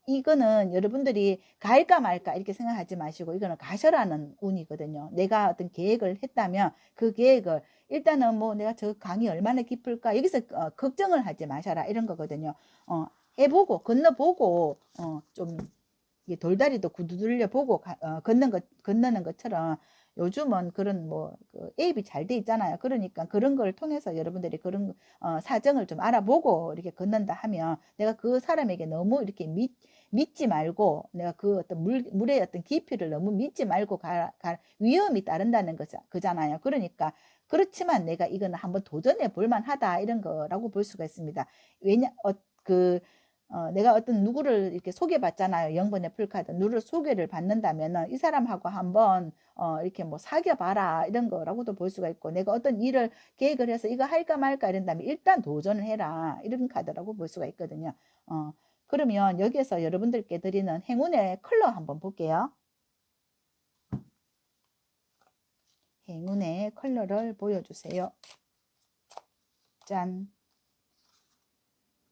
이거는 여러분들이 갈까 말까 이렇게 생각하지 마시고 이거는 가셔라는 운이거든요. 내가 어떤 계획을 했다면 그 계획을 일단은 뭐 내가 저 강이 얼마나 깊을까 여기서 걱정을 하지 마셔라 이런 거거든요. 해보고 건너보고 좀 돌다리도 구두들려 보고 건너는 것처럼 요즘은 그런 뭐그 앱이 잘 돼 있잖아요. 그러니까 그런 걸 통해서 여러분들이 그런 사정을 좀 알아보고 이렇게 건넌다 하면 내가 그 사람에게 너무 이렇게 믿지 말고 내가 그 어떤 물의 어떤 깊이를 너무 믿지 말고 위험이 따른다는 거잖아요. 그러니까 그렇지만 내가 이거는 한번 도전해 볼 만하다 이런 거라고 볼 수가 있습니다. 내가 어떤 누구를 이렇게 소개받잖아요. 0번의 풀카드. 누구를 소개를 받는다면은 이 사람하고 한번 이렇게 뭐 사귀어 봐라 이런 거라고도 볼 수가 있고 내가 어떤 일을 계획을 해서 이거 할까 말까 이런다면 일단 도전을 해라 이런 카드라고 볼 수가 있거든요. 그러면 여기에서 여러분들께 드리는 행운의 컬러 한번 볼게요. 행운의 컬러를 보여주세요. 짠.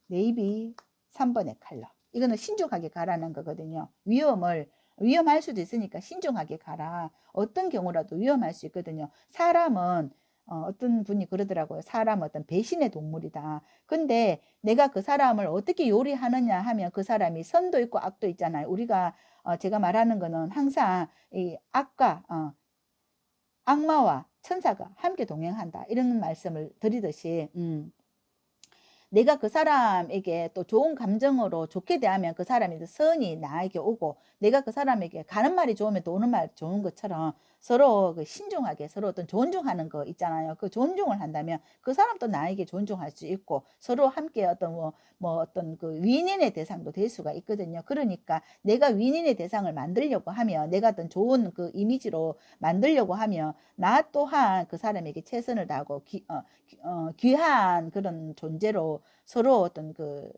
네이비 3번의 컬러. 이거는 신중하게 가라는 거거든요. 위험할 수도 있으니까 신중하게 가라. 어떤 경우라도 위험할 수 있거든요. 사람은 어떤 분이 그러더라고요. 사람 어떤 배신의 동물이다. 근데 내가 그 사람을 어떻게 요리하느냐 하면 그 사람이 선도 있고 악도 있잖아요. 우리가 제가 말하는 거는 항상 이 악과 악마와 천사가 함께 동행한다. 이런 말씀을 드리듯이 내가 그 사람에게 또 좋은 감정으로 좋게 대하면 그 사람이 선이 나에게 오고, 내가 그 사람에게 가는 말이 좋으면 또 오는 말 좋은 것처럼 서로 그 신중하게 서로 어떤 존중하는 거 있잖아요. 그 존중을 한다면 그 사람도 나에게 존중할 수 있고 서로 함께 어떤 뭐 어떤 그 윈윈의 대상도 될 수가 있거든요. 그러니까 내가 윈윈의 대상을 만들려고 하면, 내가 어떤 좋은 그 이미지로 만들려고 하면 나 또한 그 사람에게 최선을 다하고 귀한 그런 존재로 서로 어떤 그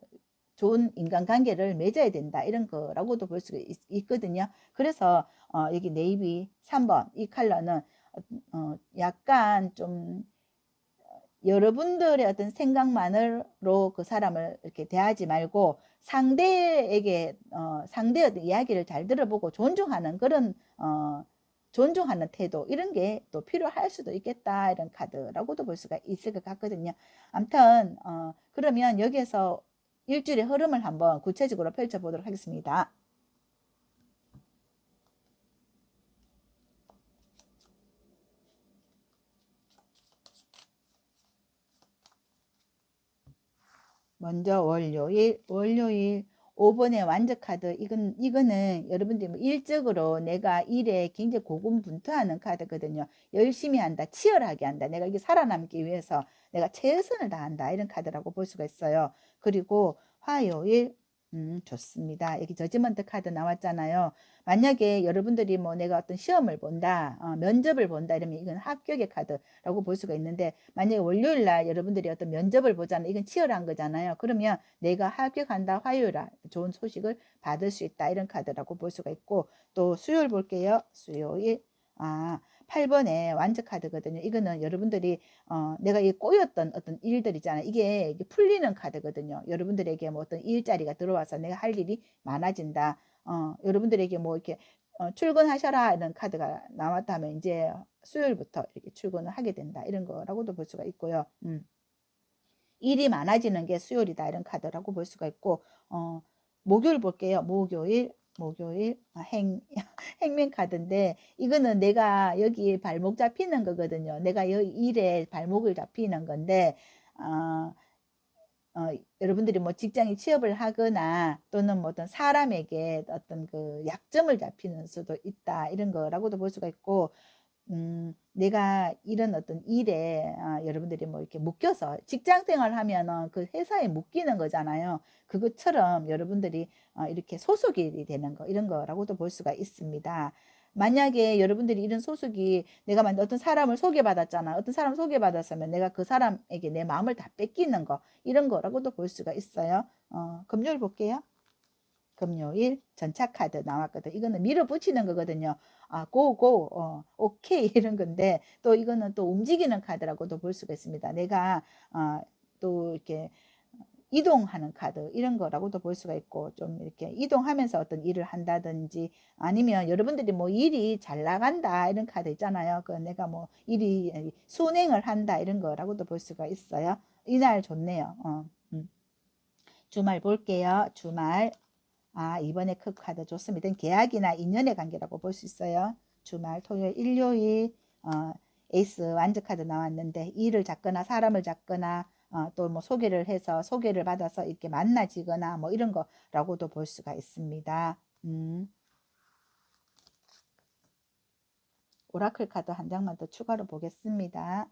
좋은 인간관계를 맺어야 된다, 이런 거라고도 볼 수가 있거든요. 그래서 여기 네이비 3번 이 컬러는 약간 좀 여러분들의 어떤 생각만으로 그 사람을 이렇게 대하지 말고 상대에게 상대의 어떤 이야기를 잘 들어보고 존중하는 그런 존중하는 태도, 이런 게 또 필요할 수도 있겠다, 이런 카드라고도 볼 수가 있을 것 같거든요. 아무튼 그러면 여기에서 일주일의 흐름을 한번 구체적으로 펼쳐보도록 하겠습니다. 먼저 월요일 5번의 완전 카드, 이거는 여러분들이 뭐 일적으로 내가 일에 굉장히 고군분투하는 카드거든요. 열심히 한다, 치열하게 한다, 내가 이게 살아남기 위해서 내가 최선을 다한다, 이런 카드라고 볼 수가 있어요. 그리고 화요일 좋습니다. 여기 저지먼트 카드 나왔잖아요. 만약에 여러분들이 뭐 내가 어떤 시험을 본다, 면접을 본다 이러면 이건 합격의 카드라고 볼 수가 있는데, 만약에 월요일 날 여러분들이 어떤 면접을 보잖아요. 이건 치열한 거잖아요. 그러면 내가 합격한다, 화요일 날 좋은 소식을 받을 수 있다, 이런 카드라고 볼 수가 있고, 또 수요일 볼게요. 수요일 8번의 완전 카드거든요. 이거는 여러분들이 내가 이 꼬였던 어떤 일들 있잖아요. 이게 풀리는 카드거든요. 여러분들에게 뭐 어떤 일자리가 들어와서 내가 할 일이 많아진다. 여러분들에게 뭐 이렇게 출근하셔라 이런 카드가 나왔다면 이제 수요일부터 이렇게 출근을 하게 된다, 이런 거라고도 볼 수가 있고요. 일이 많아지는 게 수요일이다, 이런 카드라고 볼 수가 있고, 목요일 볼게요. 목요일 행맨 카드인데, 이거는 내가 여기 발목 잡히는 거거든요. 내가 여기 일에 발목을 잡히는 건데, 어, 여러분들이 뭐 직장에 취업을 하거나 또는 뭐 어떤 사람에게 어떤 그 약점을 잡히는 수도 있다, 이런 거라고도 볼 수가 있고, 내가 이런 어떤 일에 여러분들이 뭐 이렇게 묶여서 직장 생활 하면은 그 회사에 묶이는 거잖아요. 그것처럼 여러분들이 이렇게 소속이 되는 거, 이런 거라고도 볼 수가 있습니다. 만약에 여러분들이 이런 소속이, 내가 만약 어떤 사람을 소개받았잖아. 어떤 사람 소개받았으면 내가 그 사람에게 내 마음을 다 뺏기는 거, 이런 거라고도 볼 수가 있어요. 금요일 볼게요. 금요일 전차 카드 나왔거든. 이거는 밀어붙이는 거거든요. 고고, 오케이 이런 건데, 또 이거는 또 움직이는 카드라고도 볼 수가 있습니다. 내가 또 이렇게 이동하는 카드, 이런 거라고도 볼 수가 있고, 좀 이렇게 이동하면서 어떤 일을 한다든지, 아니면 여러분들이 뭐 일이 잘 나간다, 이런 카드 있잖아요. 그 내가 뭐 일이 순행을 한다, 이런 거라고도 볼 수가 있어요. 이날 좋네요. 주말 볼게요. 주말 이번에 그 카드 좋습니다. 계약이나 인연의 관계라고 볼 수 있어요. 주말, 토요일, 일요일 에이스 완전 카드 나왔는데, 일을 잡거나 사람을 잡거나 또 뭐 소개를 해서 소개를 받아서 이렇게 만나지거나 뭐 이런 거라고도 볼 수가 있습니다. 오라클 카드 한 장만 더 추가로 보겠습니다.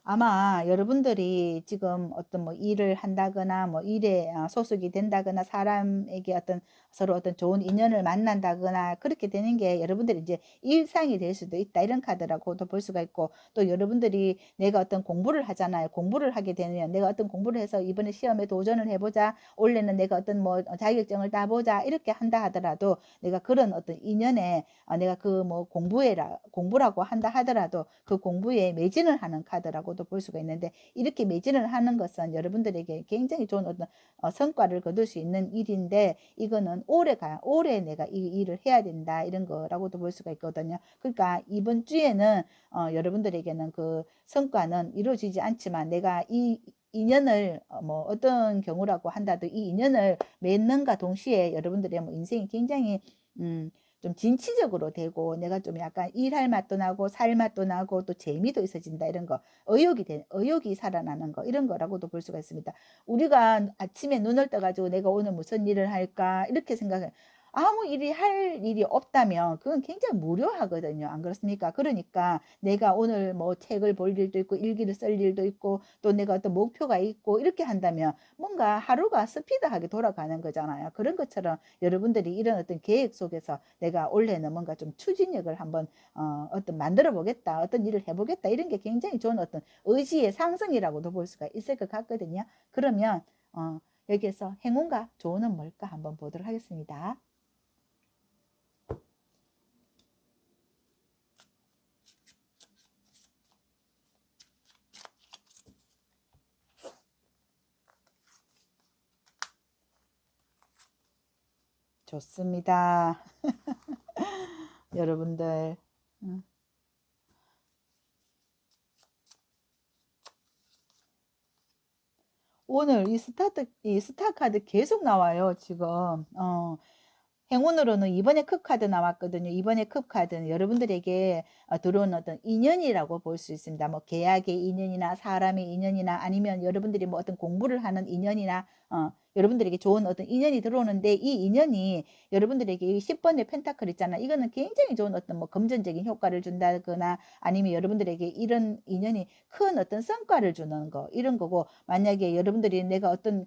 아마 여러분들이 지금 어떤 뭐 일을 한다거나 뭐 일에 소속이 된다거나 사람에게 어떤 서로 어떤 좋은 인연을 만난다거나 그렇게 되는 게 여러분들이 이제 일상이 될 수도 있다, 이런 카드라고도 볼 수가 있고, 또 여러분들이 내가 어떤 공부를 하잖아요. 공부를 하게 되면 내가 어떤 공부를 해서 이번에 시험에 도전을 해보자, 올해는 내가 어떤 뭐 자격증을 따보자, 이렇게 한다 하더라도 내가 그런 어떤 인연에 내가 그 뭐 공부라고 한다 하더라도 그 공부에 매진을 하는 카드라고 일이라고도 볼 수가 있는데 이렇게 매진을 하는 것은 여러분들에게 굉장히 좋은 어떤 성과를 거둘 수 있는 일인데 이거는 올해 내가 이 일을 해야 된다 이런 거라고도 볼 수가 있거든요. 그러니까 이번 주에는 여러분들에게는 그 성과는 이루어지지 않지만 내가 이 인연을 뭐 어떤 경우라고 한다도 이 인연을 맺는가 동시에 여러분들의 뭐 인생이 굉장히 좀 진취적으로 되고 내가 좀 약간 일할 맛도 나고 살 맛도 나고 또 재미도 있어진다 이런 거 의욕이 살아나는 거 이런 거라고도 볼 수가 있습니다. 우리가 아침에 눈을 떠가지고 내가 오늘 무슨 일을 할까 이렇게 생각해 아무 일이 할 일이 없다면 그건 굉장히 무료하거든요. 안 그렇습니까? 그러니까 내가 오늘 뭐 책을 볼 일도 있고 일기를 쓸 일도 있고 또 내가 어떤 목표가 있고 이렇게 한다면 뭔가 하루가 스피드하게 돌아가는 거잖아요. 그런 것처럼 여러분들이 이런 어떤 계획 속에서 내가 올해는 뭔가 좀 추진력을 한번 어떤 만들어 보겠다, 어떤 일을 해보겠다 이런 게 굉장히 좋은 어떤 의지의 상승이라고도 볼 수가 있을 것 같거든요. 그러면 여기에서 행운과 조언은 뭘까 한번 보도록 하겠습니다. 좋습니다. 여러분들 오늘 이 스타 카드 계속 나와요, 지금. 행운으로는 이번에 컵 카드 나왔거든요. 이번에 컵 카드는 여러분들에게 들어온 어떤 인연이라고 볼 수 있습니다. 뭐 계약의 인연이나 사람의 인연이나 아니면 여러분들이 뭐 어떤 공부를 하는 인연이나 여러분들에게 좋은 어떤 인연이 들어오는데 이 인연이 여러분들에게 이 10번의 펜타클 있잖아. 이거는 굉장히 좋은 어떤 뭐 금전적인 효과를 준다거나 아니면 여러분들에게 이런 인연이 큰 어떤 성과를 주는 거 이런 거고 만약에 여러분들이 내가 어떤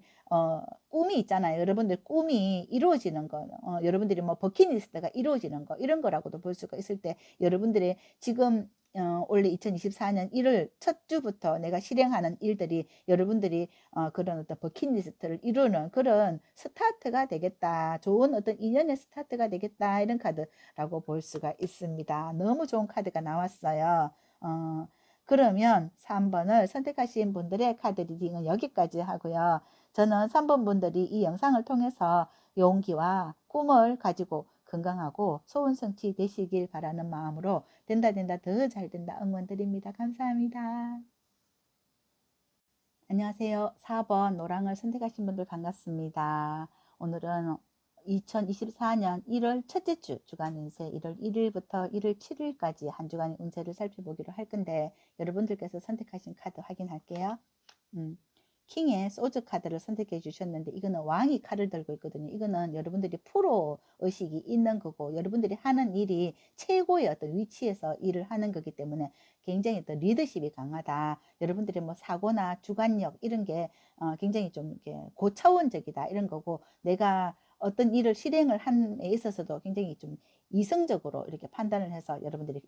꿈이 있잖아요. 여러분들 꿈이 이루어지는 거, 여러분들이 뭐 버킷리스트가 이루어지는 거, 이런 거라고도 볼 수가 있을 때, 여러분들의 지금 올해 2024년 1월 첫 주부터 내가 실행하는 일들이 여러분들이 그런 어떤 버킷리스트를 이루는 그런 스타트가 되겠다. 좋은 어떤 인연의 스타트가 되겠다. 이런 카드라고 볼 수가 있습니다. 너무 좋은 카드가 나왔어요. 그러면 3번을 선택하신 분들의 카드 리딩은 여기까지 하고요. 저는 3번 분들이 이 영상을 통해서 용기와 꿈을 가지고 건강하고 소원 성취 되시길 바라는 마음으로 된다 더 잘 된다 응원 드립니다. 감사합니다. 안녕하세요. 4번 노랑을 선택하신 분들 반갑습니다. 오늘은 2024년 1월 첫째 주 주간 운세 1월 1일부터 1월 7일까지 한 주간의 운세를 살펴보기로 할 건데 여러분들께서 선택하신 카드 확인할게요. 킹의 소주 카드를 선택해 주셨는데 이거는 왕이 칼을 들고 있거든요. 이거는 여러분들이 프로 의식이 있는 거고 여러분들이 하는 일이 최고의 어떤 위치에서 일을 하는 거기 때문에 굉장히 또 리더십이 강하다. 여러분들이 뭐 사고나 주관력 이런 게 굉장히 좀 이렇게 고차원적이다 이런 거고 내가 어떤 일을 실행을 함에 있어서도 굉장히 좀 이성적으로 이렇게 판단을 해서 여러분들이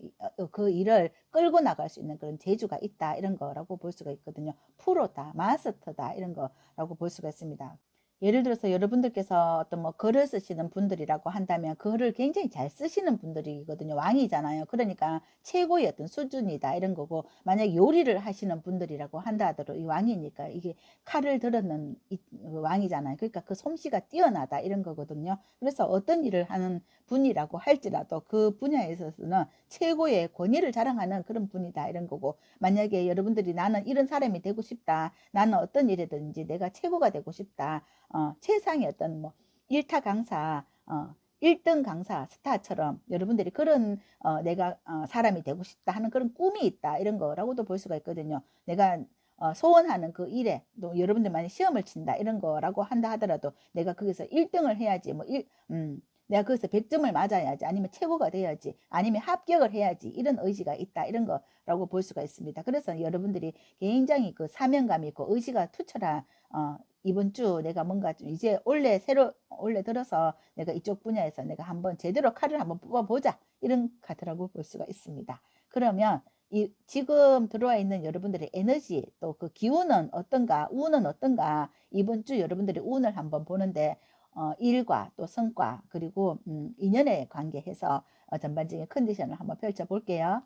그 일을 끌고 나갈 수 있는 그런 재주가 있다 이런 거라고 볼 수가 있거든요. 프로다, 마스터다 이런 거라고 볼 수가 있습니다. 예를 들어서 여러분들께서 어떤 뭐 글을 쓰시는 분들이라고 한다면 글을 굉장히 잘 쓰시는 분들이거든요. 왕이잖아요. 그러니까 최고의 어떤 수준이다 이런 거고 만약 요리를 하시는 분들이라고 한다 하더라도 이 왕이니까 이게 칼을 들었는 왕이잖아요. 그러니까 그 솜씨가 뛰어나다 이런 거거든요. 그래서 어떤 일을 하는 분이라고 할지라도 그 분야에 있어서는 최고의 권위를 자랑하는 그런 분이다 이런 거고 만약에 여러분들이 나는 이런 사람이 되고 싶다. 나는 어떤 일이든지 내가 최고가 되고 싶다. 최상의 어떤 뭐 일타 강사, 1등 강사 스타처럼 여러분들이 그런 내가 사람이 되고 싶다 하는 그런 꿈이 있다 이런 거라고도 볼 수가 있거든요. 내가 소원하는 그 일에 또 여러분들 만약 시험을 친다 이런 거라고 한다 하더라도 내가 거기서 1등을 해야지 내가 거기서 100점을 맞아야지 아니면 최고가 돼야지 아니면 합격을 해야지 이런 의지가 있다 이런 거라고 볼 수가 있습니다. 그래서 여러분들이 굉장히 그 사명감이 있고 의지가 투철한 이번 주 내가 뭔가 좀 이제 올해 들어서 내가 이쪽 분야에서 내가 한번 제대로 칼을 한번 뽑아보자 이런 카드라고 볼 수가 있습니다. 그러면 지금 들어와 있는 여러분들의 에너지 또 그 기운은 어떤가 운은 어떤가 이번 주 여러분들의 운을 한번 보는데 일과 또 성과 그리고 인연에 관계해서 전반적인 컨디션을 한번 펼쳐 볼게요.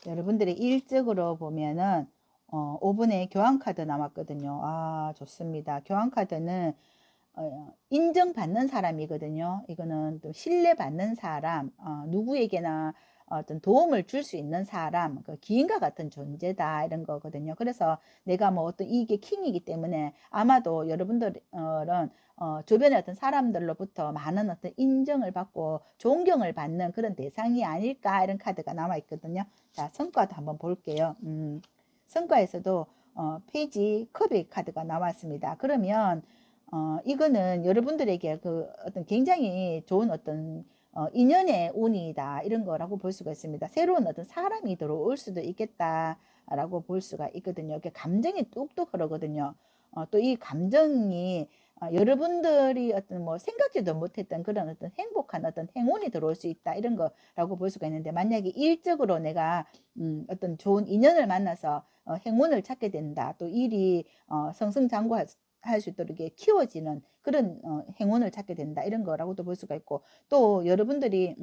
여러분들의 일적으로 보면은 5분의 교환카드 나왔거든요. 아, 좋습니다. 교환카드는 인정받는 사람이거든요. 이거는 또 신뢰받는 사람, 누구에게나 어떤 도움을 줄 수 있는 사람, 그 기인과 같은 존재다 이런 거거든요. 그래서 내가 뭐 어떤 이게 킹이기 때문에 아마도 여러분들은 주변의 어떤 사람들로부터 많은 어떤 인정을 받고 존경을 받는 그런 대상이 아닐까 이런 카드가 나와 있거든요. 자, 성과도 한번 볼게요. 성과에서도 페이지 컵의 카드가 나왔습니다. 그러면 이거는 여러분들에게 그 어떤 굉장히 좋은 어떤 인연의 운이다 이런 거라고 볼 수가 있습니다. 새로운 어떤 사람이 들어올 수도 있겠다라고 볼 수가 있거든요. 이렇게 감정이 뚝뚝 흐르거든요. 또 이 감정이 여러분들이 어떤 뭐 생각지도 못했던 그런 어떤 행복한 어떤 행운이 들어올 수 있다 이런 거라고 볼 수가 있는데, 만약에 일적으로 내가 어떤 좋은 인연을 만나서 행운을 찾게 된다, 또 일이 성승장구할 할 수 있도록 이렇게 키워지는 그런 행운을 찾게 된다 이런 거라고도 볼 수가 있고, 또 여러분들이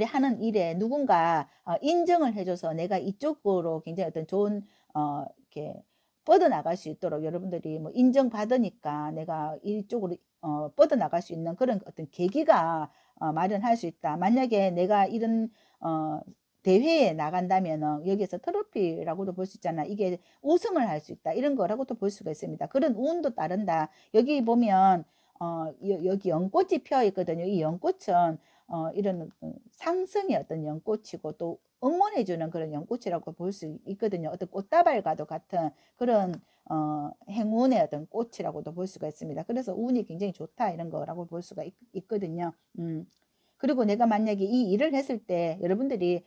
하는 일에 누군가 인정을 해줘서 내가 이쪽으로 굉장히 어떤 좋은 이렇게 뻗어나갈 수 있도록, 여러분들이 뭐 인정받으니까 내가 이쪽으로 뻗어나갈 수 있는 그런 어떤 계기가 마련할 수 있다. 만약에 내가 이런 대회에 나간다면은 여기에서 트로피라고도 볼 수 있잖아. 이게 우승을 할 수 있다. 이런 거라고도 볼 수가 있습니다. 그런 운도 따른다. 여기 보면 여기 연꽃이 펴 있거든요. 이 연꽃은 이런 상승의 어떤 연꽃이고 또 응원해주는 그런 연꽃이라고 볼 수 있거든요. 어떤 꽃다발과도 같은 그런 행운의 어떤 꽃이라고도 볼 수가 있습니다. 그래서 운이 굉장히 좋다 이런 거라고 볼 수가 있거든요. 그리고 내가 만약에 이 일을 했을 때 여러분들이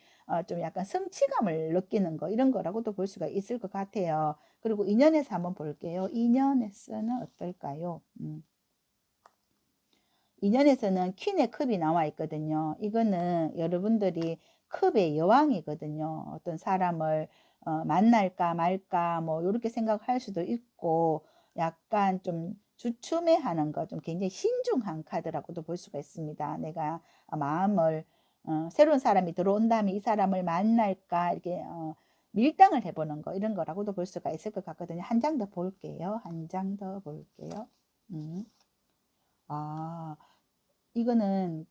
좀 약간 성취감을 느끼는 거 이런 거라고도 볼 수가 있을 것 같아요. 그리고 인연에서 한번 볼게요. 인연에서는 어떨까요? 인연에서는 퀸의 컵이 나와 있거든요. 이거는 여러분들이 컵의 여왕이거든요. 어떤 사람을 만날까 말까 뭐 이렇게 생각할 수도 있고, 약간 좀 주춤해하는 거, 좀 굉장히 신중한 카드라고도 볼 수가 있습니다. 내가 마음을 새로운 사람이 들어온다면 이 사람을 만날까 이렇게 밀당을 해보는 거 이런 거라고도 볼 수가 있을 것 같거든요. 한 장 더 볼게요. 한 장 더 볼게요. 음. 아, 이거는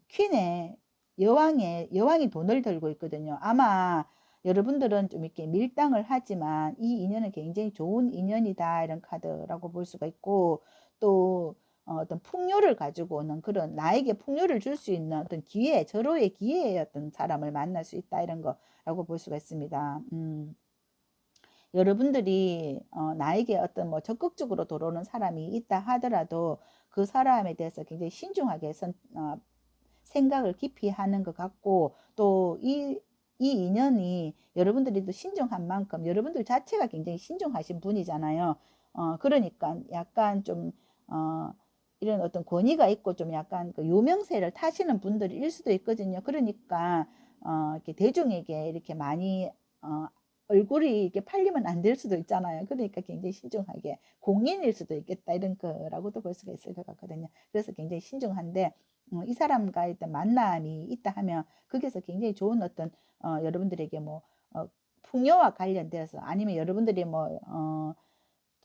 퀸의 여왕이 돈을 들고 있거든요. 아마 여러분들은 좀 이렇게 밀당을 하지만 이 인연은 굉장히 좋은 인연이다 이런 카드라고 볼 수가 있고, 또 어떤 풍요를 가지고 오는 그런, 나에게 풍요를 줄 수 있는 어떤 기회, 절호의 기회의 어떤 사람을 만날 수 있다 이런 거라고 볼 수가 있습니다. 여러분들이 나에게 어떤 뭐 적극적으로 들어오는 사람이 있다 하더라도 그 사람에 대해서 굉장히 신중하게 생각을 깊이 하는 것 같고, 또 이 인연이 여러분들이 또 신중한 만큼 여러분들 자체가 굉장히 신중하신 분이잖아요. 그러니까 약간 좀 이런 어떤 권위가 있고 좀 약간 그 유명세를 타시는 분들일 수도 있거든요. 그러니까 이렇게 대중에게 이렇게 많이 얼굴이 이렇게 팔리면 안 될 수도 있잖아요. 그러니까 굉장히 신중하게, 공인일 수도 있겠다 이런 거라고도 볼 수가 있을 것 같거든요. 그래서 굉장히 신중한데, 이 사람과의 어떤 만남이 있다 하면 거기서 굉장히 좋은 어떤 여러분들에게 뭐 풍요와 관련되어서, 아니면 여러분들이 뭐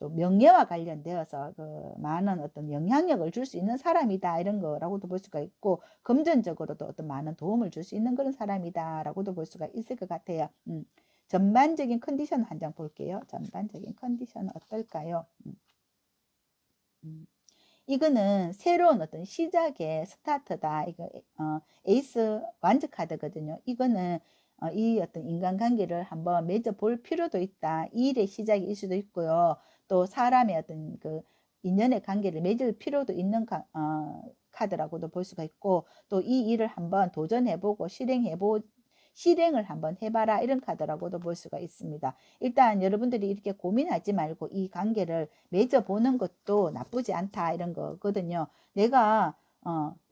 또 명예와 관련되어서 그 많은 어떤 영향력을 줄 수 있는 사람이다 이런 거라고도 볼 수가 있고, 금전적으로도 어떤 많은 도움을 줄 수 있는 그런 사람이다라고도 볼 수가 있을 것 같아요. 전반적인 컨디션 한 장 볼게요. 전반적인 컨디션은 어떨까요? 이거는 새로운 어떤 시작의 스타트다. 이거 에이스 완즈 카드거든요. 이거는 이 어떤 인간관계를 한번 맺어 볼 필요도 있다. 이 일의 시작일 수도 있고요. 또 사람의 어떤 그 인연의 관계를 맺을 필요도 있는 카드라고도 볼 수가 있고, 또 이 일을 한번 도전해보고 실행을 한번 해봐라 이런 카드라고도 볼 수가 있습니다. 일단 여러분들이 이렇게 고민하지 말고 이 관계를 맺어보는 것도 나쁘지 않다 이런 거거든요. 내가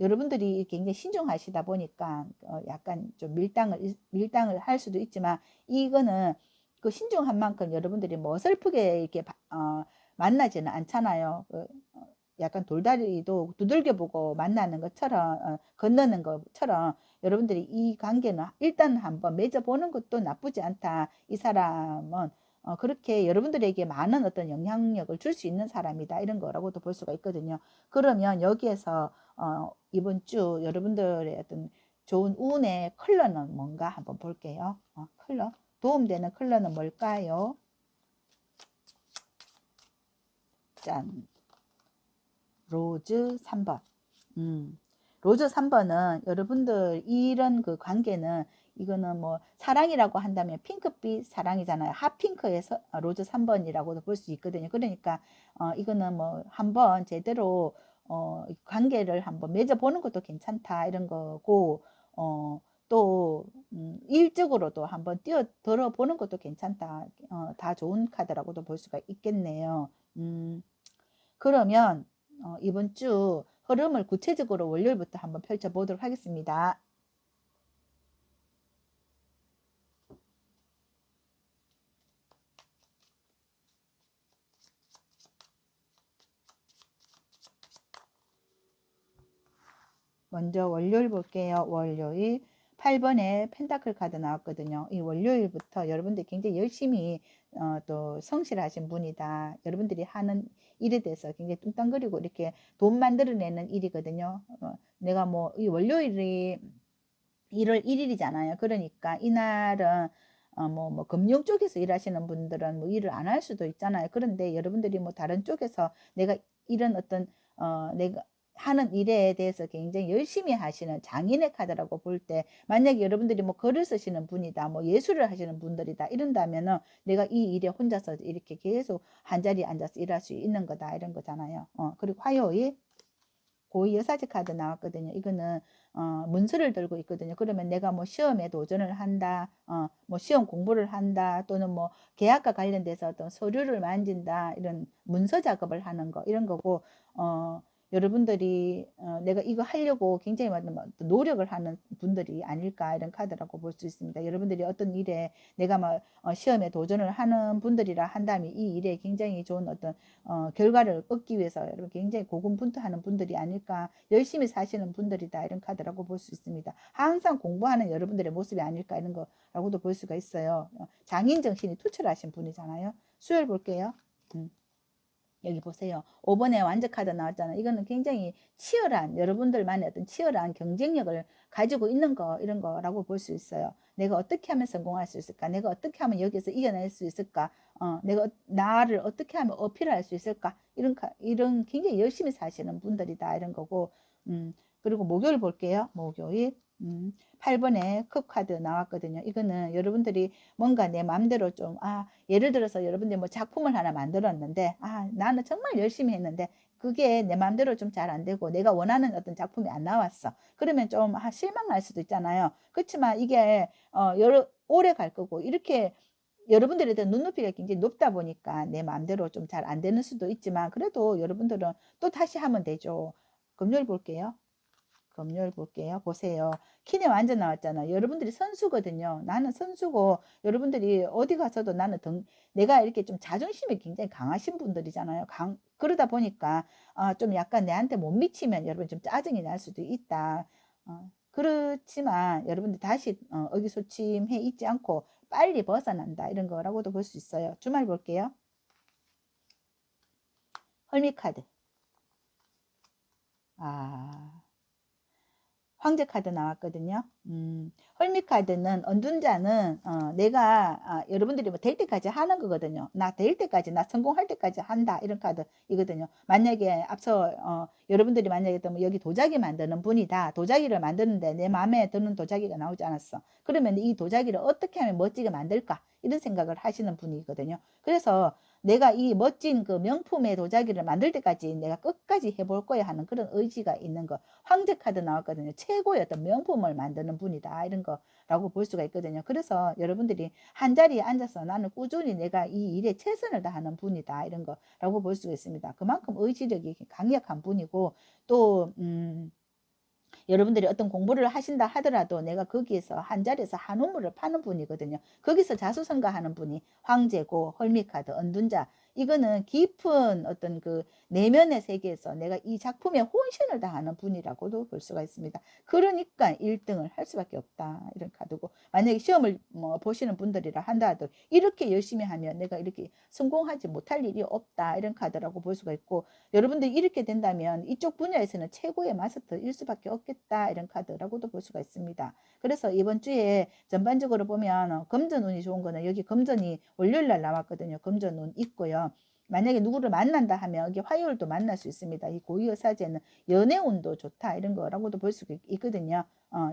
여러분들이 굉장히 신중하시다 보니까 약간 좀 밀당을 할 수도 있지만, 이거는 그 신중한 만큼 여러분들이 뭐 슬프게 이렇게 만나지는 않잖아요. 약간 돌다리도 두들겨 보고 만나는 것처럼 건너는 것처럼 여러분들이 이 관계는 일단 한번 맺어보는 것도 나쁘지 않다. 이 사람은 그렇게 여러분들에게 많은 어떤 영향력을 줄 수 있는 사람이다. 이런 거라고도 볼 수가 있거든요. 그러면 여기에서 이번 주 여러분들의 어떤 좋은 운의 컬러는 뭔가 한번 볼게요. 컬러. 도움되는 컬러는 뭘까요? 짠. 로즈 3번. 로즈 3번은 여러분들 이런 그 관계는 이거는 뭐 사랑이라고 한다면 핑크빛 사랑이잖아요. 핫핑크에서 로즈 3번이라고도 볼 수 있거든요. 그러니까 이거는 뭐 한번 제대로 관계를 한번 맺어보는 것도 괜찮다 이런 거고 또 일적으로도 한번 뛰어들어 보는 것도 괜찮다. 다 좋은 카드라고도 볼 수가 있겠네요. 그러면 이번 주 흐름을 구체적으로 월요일부터 한번 펼쳐보도록 하겠습니다. 먼저 월요일 볼게요. 월요일 8번에 펜타클 카드 나왔거든요. 이 월요일부터 여러분들 굉장히 열심히 또 성실하신 분이다. 여러분들이 하는 일에 대해서 굉장히 뚱땅거리고 이렇게 돈 만들어내는 일이거든요. 내가 뭐 이 월요일이 1월 1일이잖아요. 그러니까 이날은 뭐 금융 쪽에서 일하시는 분들은 뭐 일을 안 할 수도 있잖아요. 그런데 여러분들이 뭐 다른 쪽에서 내가 이런 어떤 내가 하는 일에 대해서 굉장히 열심히 하시는 장인의 카드라고 볼 때 만약에 여러분들이 뭐 글을 쓰시는 분이다, 뭐 예술을 하시는 분들이다 이런다면은 내가 이 일에 혼자서 이렇게 계속 한 자리에 앉아서 일할 수 있는 거다 이런 거잖아요. 그리고 화요일 고위 여사제 카드 나왔거든요. 이거는 문서를 들고 있거든요. 그러면 내가 뭐 시험에 도전을 한다, 뭐 시험 공부를 한다, 또는 뭐 계약과 관련돼서 어떤 서류를 만진다, 이런 문서 작업을 하는 거 이런 거고, 여러분들이 내가 이거 하려고 굉장히 많은 노력을 하는 분들이 아닐까 이런 카드라고 볼 수 있습니다. 여러분들이 어떤 일에 내가 막 시험에 도전을 하는 분들이라 한다면 이 일에 굉장히 좋은 어떤 결과를 얻기 위해서 여러분 굉장히 고군분투하는 분들이 아닐까, 열심히 사시는 분들이다 이런 카드라고 볼 수 있습니다. 항상 공부하는 여러분들의 모습이 아닐까 이런 거라고도 볼 수가 있어요. 장인 정신이 투철하신 분이잖아요. 수요일 볼게요. 여기 보세요. 5번에 완전 카드 나왔잖아요. 이거는 굉장히 치열한 여러분들만의 어떤 치열한 경쟁력을 가지고 있는 거 이런 거라고 볼 수 있어요. 내가 어떻게 하면 성공할 수 있을까? 내가 어떻게 하면 여기서 이겨낼 수 있을까? 내가 나를 어떻게 하면 어필할 수 있을까? 이런 굉장히 열심히 사시는 분들이다 이런 거고. 그리고 목요일 볼게요. 목요일 8번에 컵 카드 나왔거든요. 이거는 여러분들이 뭔가 내 마음대로 좀 예를 들어서 여러분들이 뭐 작품을 하나 만들었는데 나는 정말 열심히 했는데 그게 내 마음대로 좀 잘 안 되고 내가 원하는 어떤 작품이 안 나왔어. 그러면 좀 실망할 수도 있잖아요. 그렇지만 이게 오래 갈 거고 이렇게 여러분들에 대한 눈높이가 굉장히 높다 보니까 내 마음대로 좀 잘 안 되는 수도 있지만 그래도 여러분들은 또 다시 하면 되죠. 금요일 볼게요. 금요일 볼게요. 보세요. 킨에 완전 나왔잖아. 여러분들이 선수거든요. 나는 선수고 여러분들이 어디 가서도 나는 내가 이렇게 좀 자존심이 굉장히 강하신 분들이잖아요. 그러다 보니까 좀 약간 내한테 못 미치면 여러분 좀 짜증이 날 수도 있다. 그렇지만 여러분들 다시 의기소침해 있지 않고 빨리 벗어난다. 이런 거라고도 볼 수 있어요. 주말 볼게요. 헐미카드. 황제 카드 나왔거든요. 헐미 카드는 언둔자는 내가 여러분들이 뭐 될 때까지 하는 거거든요. 나 될 때까지 나 성공할 때까지 한다 이런 카드이거든요. 만약에 앞서 여러분들이 만약에 또 뭐 여기 도자기 만드는 분이다. 도자기를 만드는데 내 마음에 드는 도자기가 나오지 않았어. 그러면 이 도자기를 어떻게 하면 멋지게 만들까 이런 생각을 하시는 분이거든요. 그래서 내가 이 멋진 그 명품의 도자기를 만들 때까지 내가 끝까지 해볼 거야 하는 그런 의지가 있는 거. 황제 카드 나왔거든요. 최고의 어떤 명품을 만드는 분이다. 이런 거라고 볼 수가 있거든요. 그래서 여러분들이 한 자리에 앉아서 나는 꾸준히 내가 이 일에 최선을 다하는 분이다. 이런 거라고 볼 수가 있습니다. 그만큼 의지력이 강력한 분이고 또 여러분들이 어떤 공부를 하신다 하더라도 내가 거기에서 한 자리에서 한 우물을 파는 분이거든요. 거기서 자수성가하는 분이 황제고 헐미카드, 언둔자. 이거는 깊은 어떤 그 내면의 세계에서 내가 이 작품에 혼신을 다하는 분이라고도 볼 수가 있습니다. 그러니까 1등을 할 수밖에 없다. 이런 카드고, 만약에 시험을 뭐 보시는 분들이라 한다 하더라도 이렇게 열심히 하면 내가 이렇게 성공하지 못할 일이 없다. 이런 카드라고 볼 수가 있고, 여러분들이 이렇게 된다면 이쪽 분야에서는 최고의 마스터일 수밖에 없겠다. 이런 카드라고도 볼 수가 있습니다. 그래서 이번 주에 전반적으로 보면 금전운이 좋은 거는 여기 금전이 월요일 날 나왔거든요. 금전운 있고요. 만약에 누구를 만난다 하면 여기 화요일도 만날 수 있습니다. 이 고위여사제는 연애운도 좋다 이런 거라고도 볼 수 있거든요.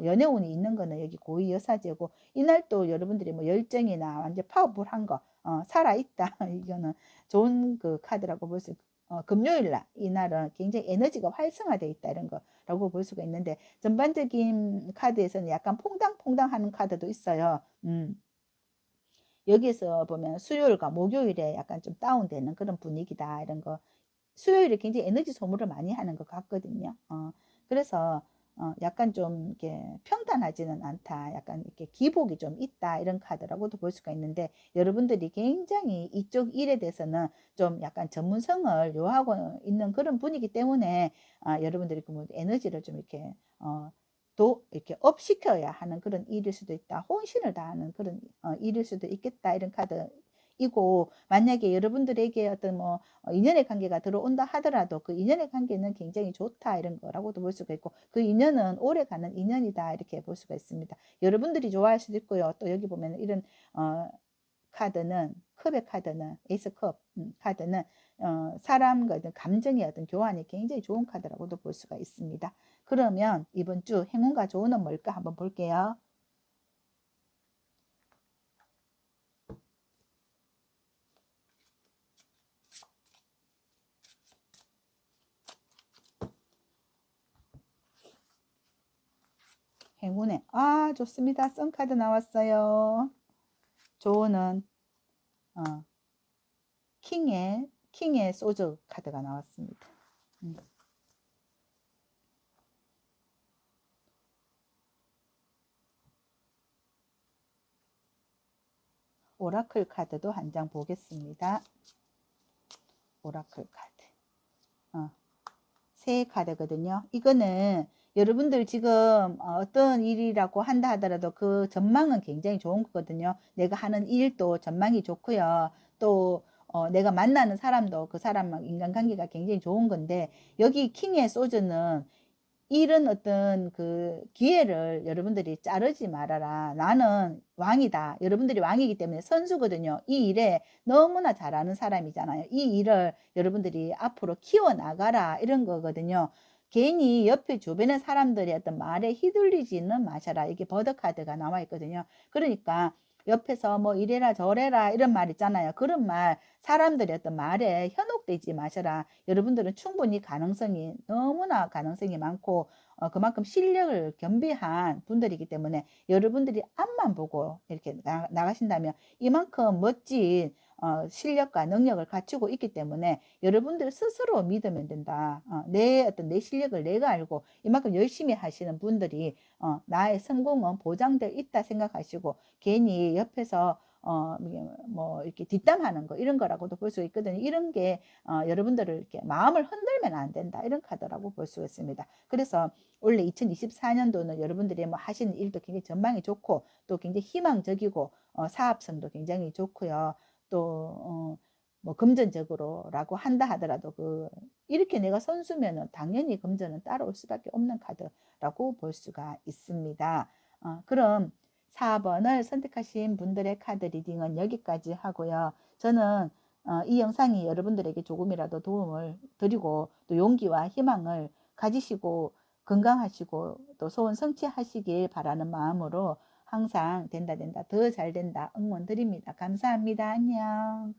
연애운이 있는 거는 여기 고위여사제고, 이날 또 여러분들이 뭐 열정이나 완전 파워풀한 거 살아있다 이거는 좋은 그 카드라고 볼 수 있고, 금요일 날 이날은 굉장히 에너지가 활성화되어 있다 이런 거라고 볼 수가 있는데, 전반적인 카드에서는 약간 퐁당퐁당 하는 카드도 있어요. 여기에서 보면 수요일과 목요일에 약간 좀 다운되는 그런 분위기다 이런 거, 수요일에 굉장히 에너지 소모를 많이 하는 것 같거든요. 그래서 약간 좀 이렇게 평탄하지는 않다, 약간 이렇게 기복이 좀 있다 이런 카드라고도 볼 수가 있는데, 여러분들이 굉장히 이쪽 일에 대해서는 좀 약간 전문성을 요하고 있는 그런 분이기 때문에 여러분들이 그 뭐 에너지를 좀 이렇게 또 이렇게 업시켜야 하는 그런 일일 수도 있다. 혼신을 다하는 그런 일일 수도 있겠다. 이런 카드이고, 만약에 여러분들에게 어떤 뭐 인연의 관계가 들어온다 하더라도 그 인연의 관계는 굉장히 좋다 이런 거라고도 볼 수가 있고, 그 인연은 오래가는 인연이다 이렇게 볼 수가 있습니다. 여러분들이 좋아할 수도 있고요. 또 여기 보면 이런 카드는, 컵의 카드는, 에이스 컵 카드는 사람과 어떤 감정의 어떤 교환이 굉장히 좋은 카드라고도 볼 수가 있습니다. 그러면 이번 주 행운과 조언은 뭘까 한번 볼게요. 행운에, 좋습니다. 선카드 나왔어요. 조언은 어, 킹의 소주 카드가 나왔습니다. 오라클 카드도 한 장 보겠습니다. 오라클 카드. 새 카드거든요. 이거는 여러분들 지금 어떤 일이라고 한다 하더라도 그 전망은 굉장히 좋은 거거든요. 내가 하는 일도 전망이 좋고요. 또 내가 만나는 사람도 그 사람과 인간관계가 굉장히 좋은 건데, 여기 킹의 소주는 이런 어떤 그 기회를 여러분들이 자르지 말아라. 나는 왕이다. 여러분들이 왕이기 때문에 선수거든요. 이 일에 너무나 잘하는 사람이잖아요. 이 일을 여러분들이 앞으로 키워나가라 이런 거거든요. 괜히 옆에 주변의 사람들의 어떤 말에 휘둘리지는 마셔라. 이게 버드카드가 나와 있거든요. 그러니까 옆에서 뭐 이래라 저래라 이런 말 있잖아요. 그런 말, 사람들의 어떤 말에 현혹되지 마셔라. 여러분들은 충분히 가능성이, 너무나 가능성이 많고 그만큼 실력을 겸비한 분들이기 때문에 여러분들이 앞만 보고 이렇게 나가신다면 이만큼 멋진 실력과 능력을 갖추고 있기 때문에 여러분들 스스로 믿으면 된다. 내 실력을 내가 알고 이만큼 열심히 하시는 분들이 나의 성공은 보장되어 있다 생각하시고, 괜히 옆에서 뭐 이렇게 뒷담하는 거 이런 거라고도 볼 수 있거든요. 이런 게 여러분들을 이렇게 마음을 흔들면 안 된다 이런 카드라고 볼 수 있습니다. 그래서 원래 2024년도는 여러분들이 뭐 하시는 일도 굉장히 전망이 좋고 또 굉장히 희망적이고 사업성도 굉장히 좋고요. 또 뭐 금전적으로라고 한다 하더라도 이렇게 내가 선수면은 당연히 금전은 따라올 수밖에 없는 카드라고 볼 수가 있습니다. 그럼 4번을 선택하신 분들의 카드 리딩은 여기까지 하고요. 저는 이 영상이 여러분들에게 조금이라도 도움을 드리고 또 용기와 희망을 가지시고 건강하시고 또 소원 성취하시길 바라는 마음으로 항상 된다 더 잘 된다 응원 드립니다. 감사합니다. 안녕.